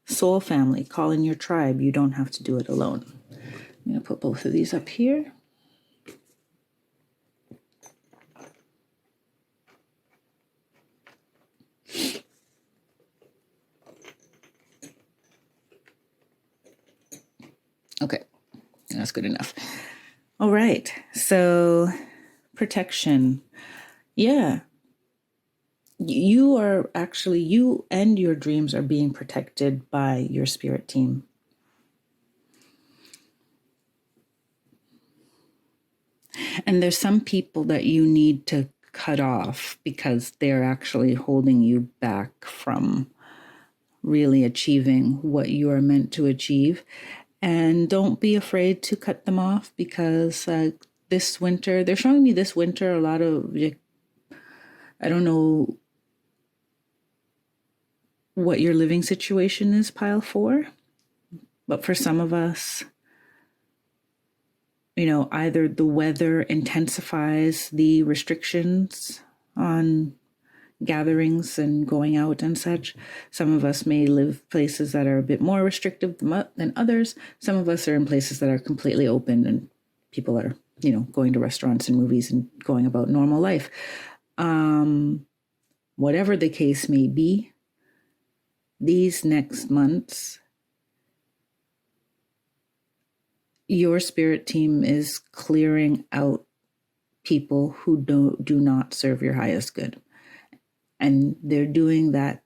soul family, call in your tribe. You don't have to do it alone. I'm going to put both of these up here. Okay, that's good enough. All right, so protection. Yeah, you and your dreams are being protected by your spirit team. And there's some people that you need to cut off because they're actually holding you back from really achieving what you are meant to achieve. And don't be afraid to cut them off because this winter, they're showing me this winter a lot of, I don't know what your living situation is, pile 4, but for some of us, either the weather intensifies the restrictions on gatherings and going out and such. Some of us may live places that are a bit more restrictive than others. Some of us are in places that are completely open and people are, going to restaurants and movies and going about normal life. Whatever the case may be, these next months, your spirit team is clearing out people who do not serve your highest good. And they're doing that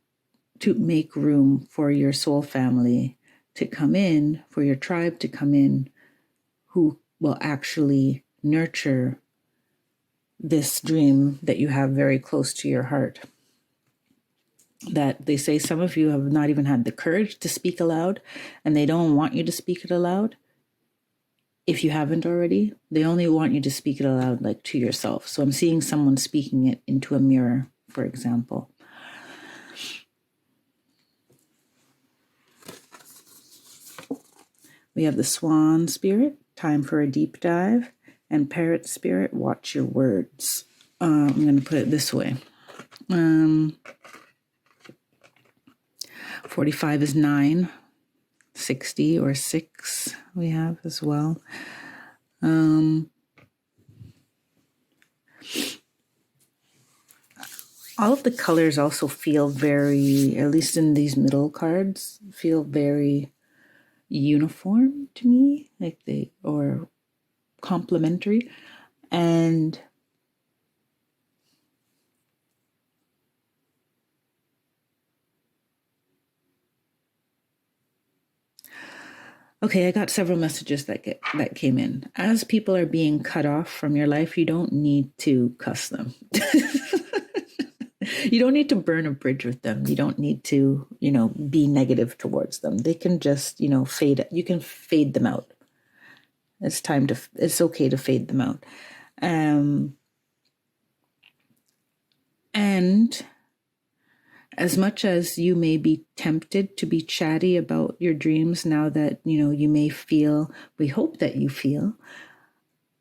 to make room for your soul family to come in, for your tribe to come in, who will actually nurture this dream that you have very close to your heart. That they say some of you have not even had the courage to speak aloud, and they don't want you to speak it aloud. If you haven't already, they only want you to speak it aloud, like to yourself. So I'm seeing someone speaking it into a mirror, for example. We have the swan spirit, time for a deep dive, and parrot spirit, watch your words. I'm going to put it this way. 45 is 9, 60 or 6 we have as well. All of the colors also feel very, at least in these middle cards, feel very uniform to me, or complementary. And okay, I got several messages that came in. As people are being cut off from your life, you don't need to cuss them. You don't need to burn a bridge with them. You don't need to, be negative towards them. They can just, fade. You can fade them out. It's okay to fade them out. And as much as you may be tempted to be chatty about your dreams now that, you may feel, we hope that you feel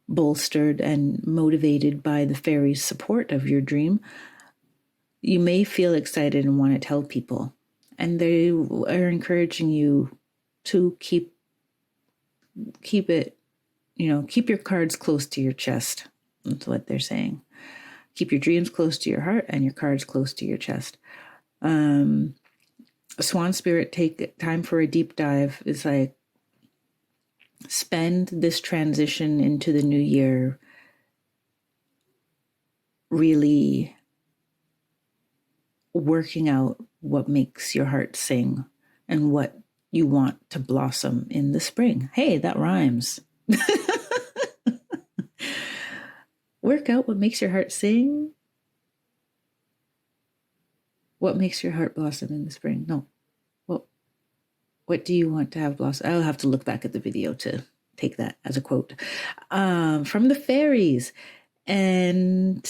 bolstered and motivated by the fairies' support of your dream, you may feel excited and want to tell people. And they are encouraging you to keep it, keep your cards close to your chest. That's what they're saying. Keep your dreams close to your heart and your cards close to your chest. Swan Spirit, take time for a deep dive. Is like, spend this transition into the new year really working out what makes your heart sing and what you want to blossom in the spring. Hey, that rhymes. Work out what makes your heart sing. What makes your heart blossom in the spring? No. What do you want to have blossom? I'll have to look back at the video to take that as a quote from the fairies. And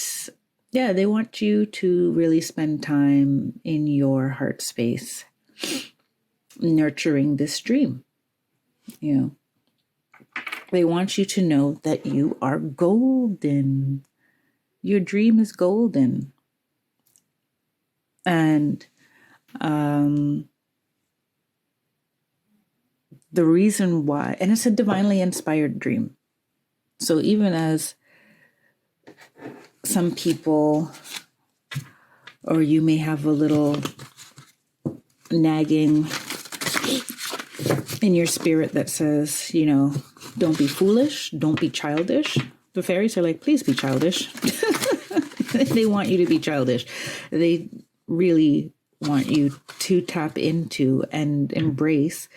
yeah, they want you to really spend time in your heart space, nurturing this dream. They want you to know that you are golden. Your dream is golden. And the reason why, and it's a divinely inspired dream. So even as some people, or you may have a little nagging in your spirit that says, don't be foolish, don't be childish. The fairies are like, please be childish. They want you to be childish. They really want you to tap into and embrace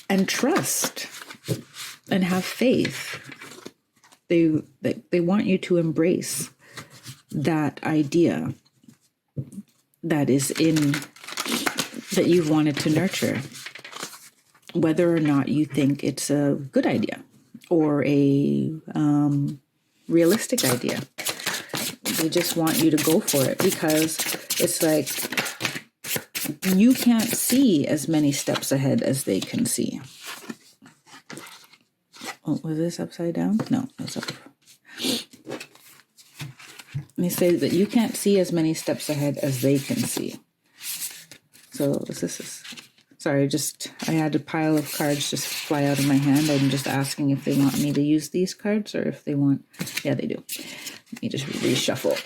and trust and have faith. They want you to embrace that idea that you've wanted to nurture, whether or not you think it's a good idea or a realistic idea. They just want you to go for it because it's like you can't see as many steps ahead as they can see. Oh, was this upside down? No, it's up. They say that you can't see as many steps ahead as they can see. So this is, sorry, I had a pile of cards just fly out of my hand. I'm just asking if they want me to use these cards or if they want, yeah, they do. Let me just reshuffle.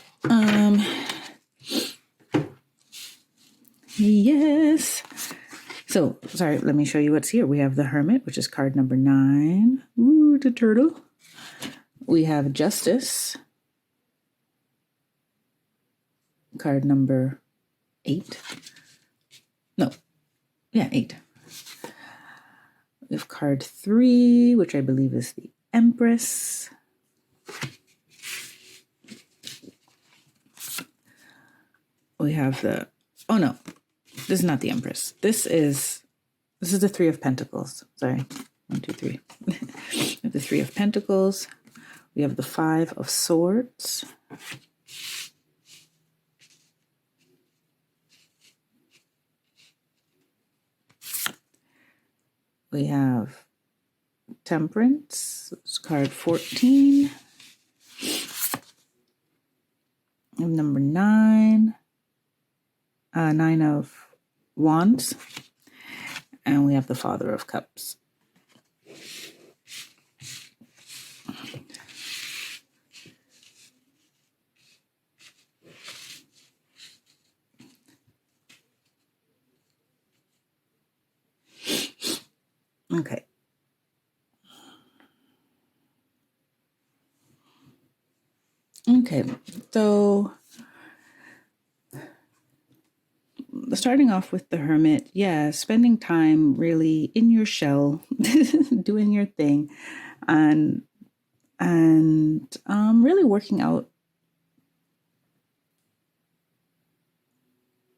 Yes. So, sorry, let me show you what's here. We have the Hermit, which is card number 9. Ooh, the turtle. We have Justice, card number 8. No, yeah, 8. We have card 3, which I believe is the Empress. We have the, oh no, this is not the Empress. This is the 3 of Pentacles. Sorry, 1, 2, 3. We have the 3 of Pentacles. We have the 5 of Swords. We have Temperance. It's card 14. We have number 9. 9 of Wands. And we have the Father of Cups. Okay. Okay, so starting off with the Hermit, yeah, spending time really in your shell, doing your thing, and really working out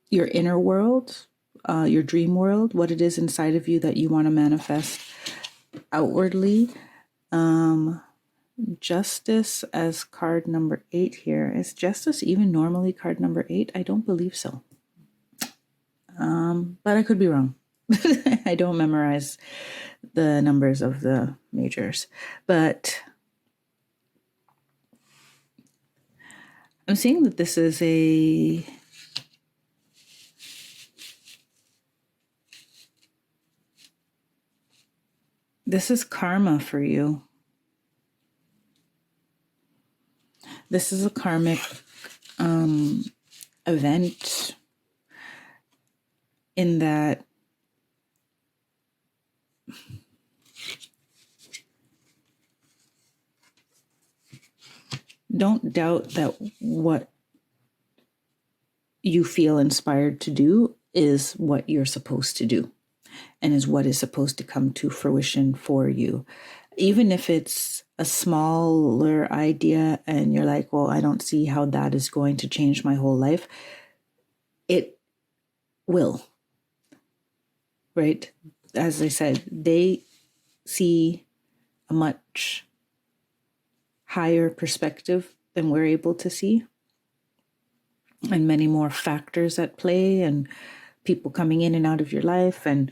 your inner world, your dream world, what it is inside of you that you want to manifest outwardly. Justice as card number 8 here. Is justice even normally card number 8? I don't believe so. But I could be wrong. I don't memorize the numbers of the majors. But I'm seeing that this is this is karma for you. This is a karmic event in that don't doubt that what you feel inspired to do is what you're supposed to do and is what is supposed to come to fruition for you. Even if it's a smaller idea and you're like, well, I don't see how that is going to change my whole life. It will, right? As I said, they see a much higher perspective than we're able to see, and many more factors at play, and people coming in and out of your life, and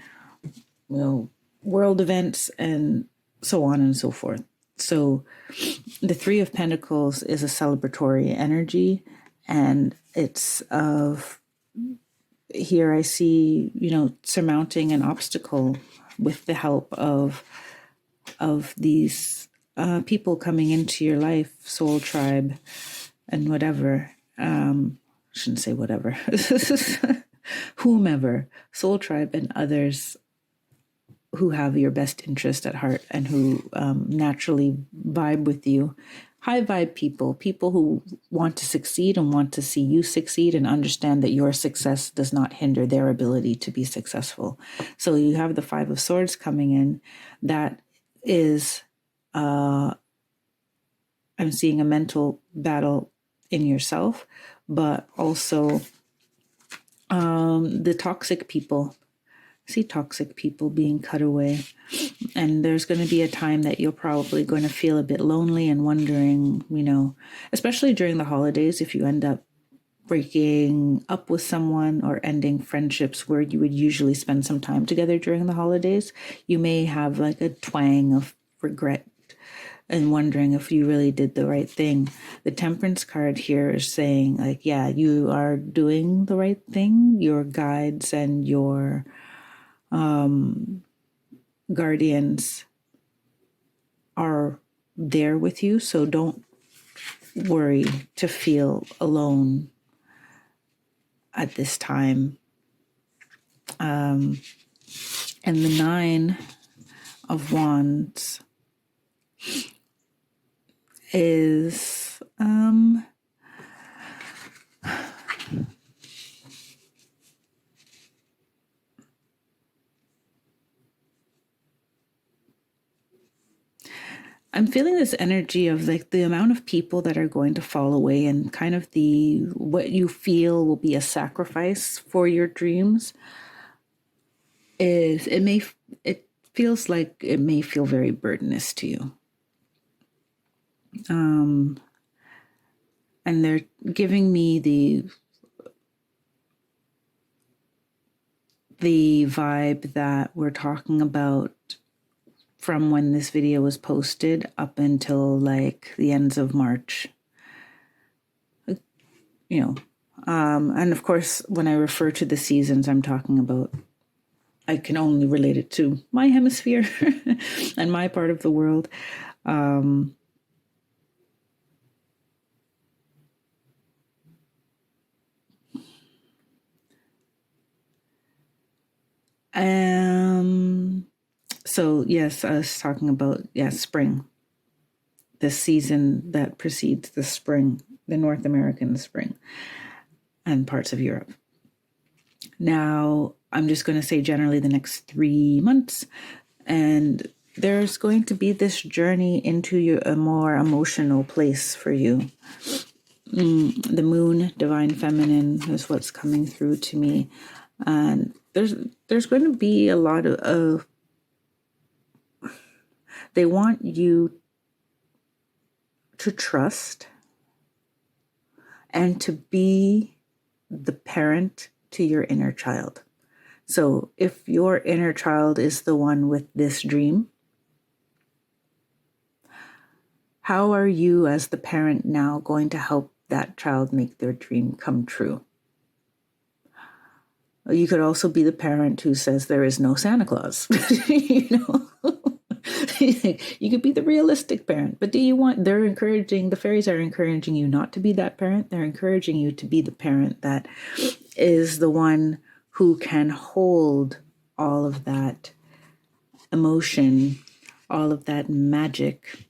world events, and so on and so forth. So the 3 of Pentacles is a celebratory energy, and it's of, here I see, surmounting an obstacle with the help of these people coming into your life, soul tribe, and whatever. Shouldn't say whatever. Whomever, soul tribe, and others who have your best interest at heart and who naturally vibe with you. High vibe people who want to succeed and want to see you succeed and understand that your success does not hinder their ability to be successful. So you have the 5 of Swords coming in. That is, I'm seeing a mental battle in yourself, but also the toxic people. I see toxic people being cut away. And there's going to be a time that you're probably going to feel a bit lonely and wondering, especially during the holidays, if you end up breaking up with someone or ending friendships where you would usually spend some time together during the holidays, you may have like a twang of regret and wondering if you really did the right thing. The Temperance card here is saying, like, yeah, you are doing the right thing. Your guides and your guardians are there with you, so don't worry to feel alone at this time. And the 9 of Wands is I'm feeling this energy of like the amount of people that are going to fall away, and kind of what you feel will be a sacrifice for your dreams. It feels like it may feel very burdenous to you. And they're giving me the vibe that we're talking about from when this video was posted up until like the ends of March. And of course, when I refer to the seasons, I'm talking about, I can only relate it to my hemisphere and my part of the world. So yes, I was talking about, spring, the season that precedes the spring, the North American spring, and parts of Europe. Now, I'm just going to say generally the next 3 months, and there's going to be this journey into a more emotional place for you. The moon, divine feminine, is what's coming through to me. And there's going to be a lot of they want you to trust and to be the parent to your inner child. So if your inner child is the one with this dream, how are you as the parent now going to help that child make their dream come true? You could also be the parent who says there is no Santa Claus. You know, you could be the realistic parent, but the fairies are encouraging you not to be that parent. They're encouraging you to be the parent that is the one who can hold all of that emotion, all of that magic,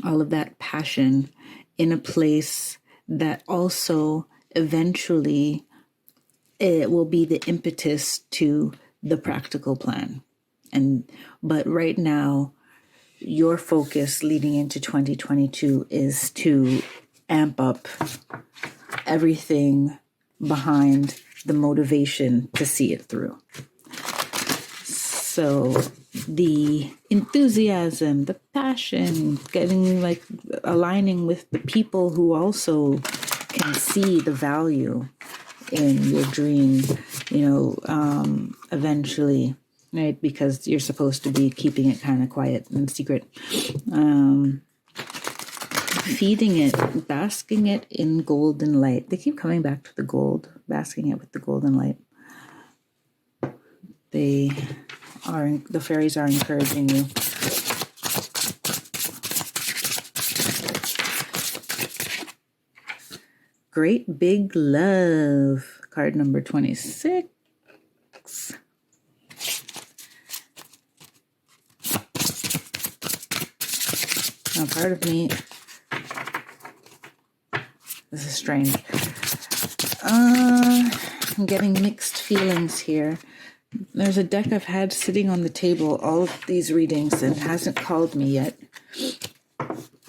all of that passion in a place that also eventually it will be the impetus to the practical plan. But right now, your focus leading into 2022 is to amp up everything behind the motivation to see it through. So the enthusiasm, the passion, aligning with the people who also can see the value in your dream, eventually, right? Because you're supposed to be keeping it kind of quiet and secret. Feeding it, basking it in golden light. They keep coming back to the gold, basking it with the golden light. The fairies are encouraging you. Great Big Love, card number 26. Now, part of me, this is strange. I'm getting mixed feelings here. There's a deck I've had sitting on the table all of these readings and hasn't called me yet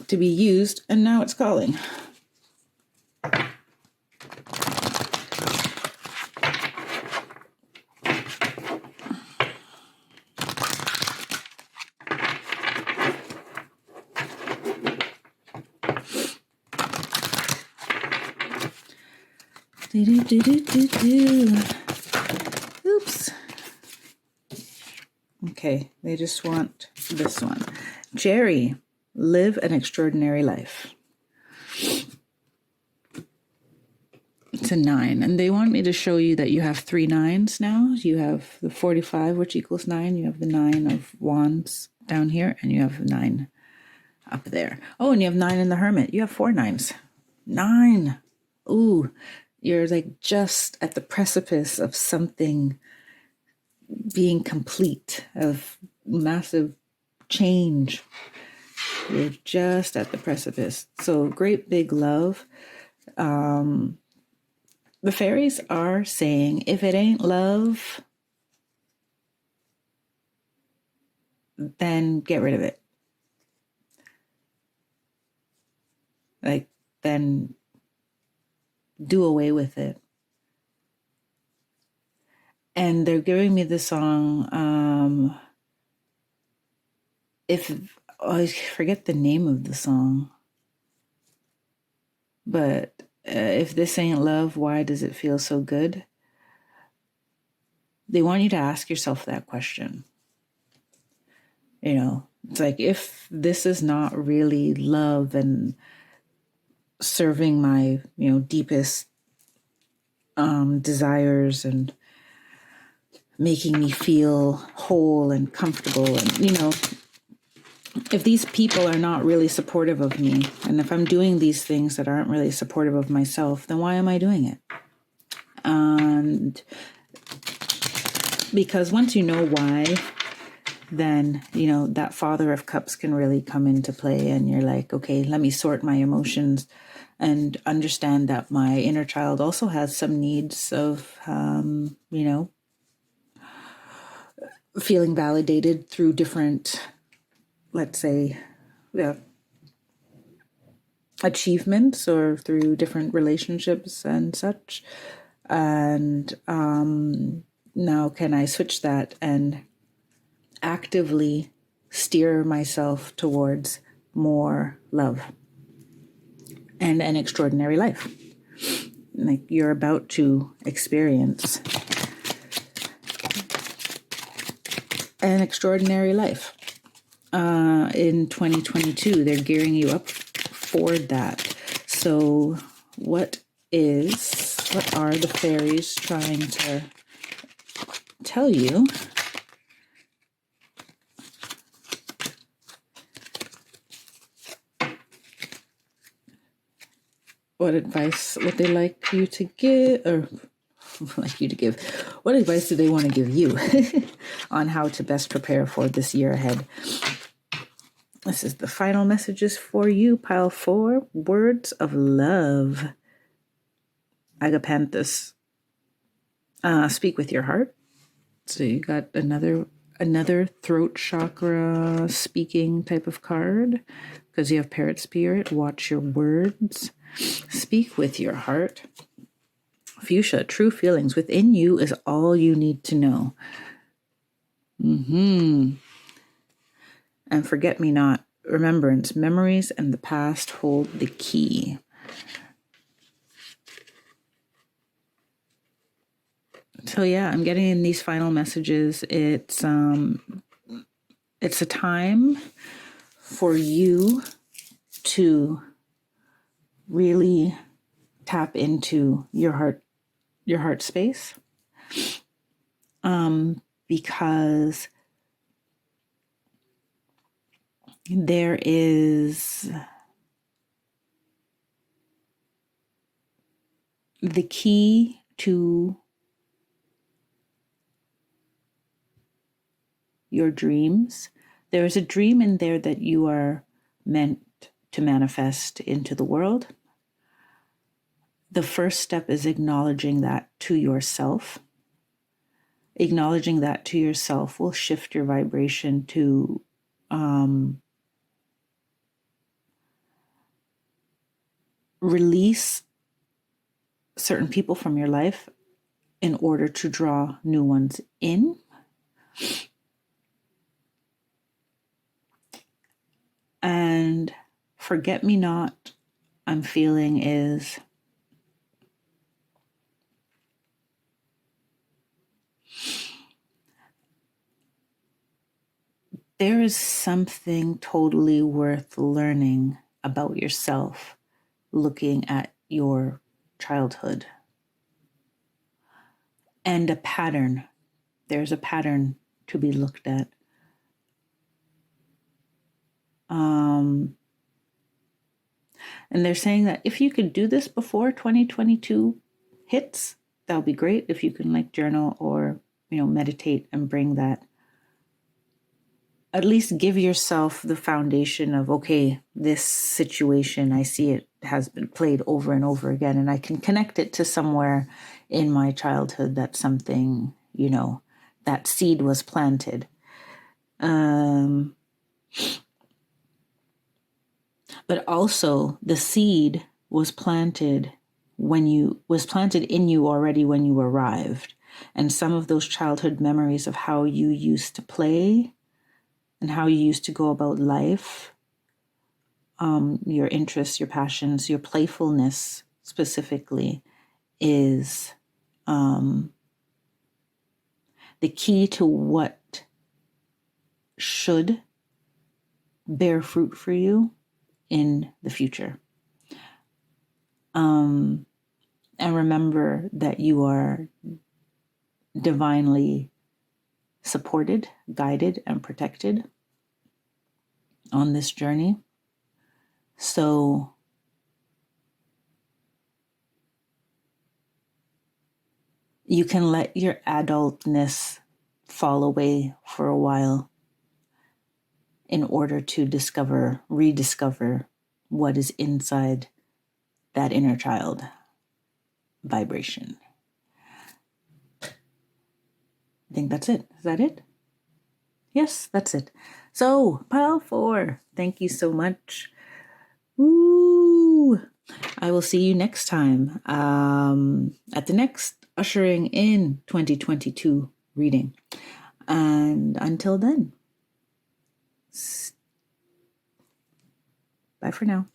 to be used, and now it's calling. Oops. Okay, they just want this one. Jerry, live an extraordinary life. It's a 9, and they want me to show you that you have 3 9s now. You have the 45, which equals 9. You have the 9 of wands down here, and you have 9 up there. Oh, and you have 9 in the hermit. You have 4 9s. 9. Ooh, you're like just at the precipice of something being complete, of massive change. You're just at the precipice. So great big love. The fairies are saying, if it ain't love, then get rid of it. Then do away with it. And they're giving me the song, I forget the name of the song, but if this ain't love, why does it feel so good? They want you to ask yourself that question. It's like, if this is not really love and serving my, deepest desires and making me feel whole and comfortable, and, if these people are not really supportive of me, and if I'm doing these things that aren't really supportive of myself, then why am I doing it? And because once you know why, then, that Father of Cups can really come into play, and you're like, okay, let me sort my emotions and understand that my inner child also has some needs of, feeling validated through different, let's say, achievements or through different relationships and such. And now can I switch that and actively steer myself towards more love and an extraordinary life, like you're about to experience an extraordinary life. In 2022, they're gearing you up for that. So what are the fairies trying to tell you? What advice would they like you to give, or what advice do they want to give you on how to best prepare for this year ahead? This is the final messages for you, pile 4, words of love. Amethyst, speak with your heart. So you got another throat chakra speaking type of card, because you have parrot spirit. Watch your words. Speak with your heart. Fuchsia, true feelings within you is all you need to know. And forget me not. Remembrance, memories, and the past hold the key. So yeah, I'm getting in these final messages. It's a time for you to really tap into your heart space, because there is the key to your dreams. There is a dream in there that you are meant to manifest into the world. The first step is acknowledging that to yourself. Acknowledging that to yourself will shift your vibration to release certain people from your life in order to draw new ones in. And forget me not, I'm feeling is there is something totally worth learning about yourself looking at your childhood. And a pattern. There's a pattern to be looked at. And they're saying that if you could do this before 2022 hits, that would be great. If you can journal or, meditate and bring that. At least give yourself the foundation of, okay, this situation, I see it has been played over and over again, and I can connect it to somewhere in my childhood that something, that seed was planted. But also the seed was planted in you already when you arrived. And some of those childhood memories of how you used to play and how you used to go about life, your interests, your passions, your playfulness specifically is the key to what should bear fruit for you in the future. And remember that you are divinely supported, guided, and protected on this journey. So you can let your adultness fall away for a while in order to rediscover what is inside that inner child vibration. I think that's it. Is that it? Yes, that's it. So, pile 4, thank you so much. Ooh. I will see you next time at the next Ushering in 2022 reading. And until then, bye for now.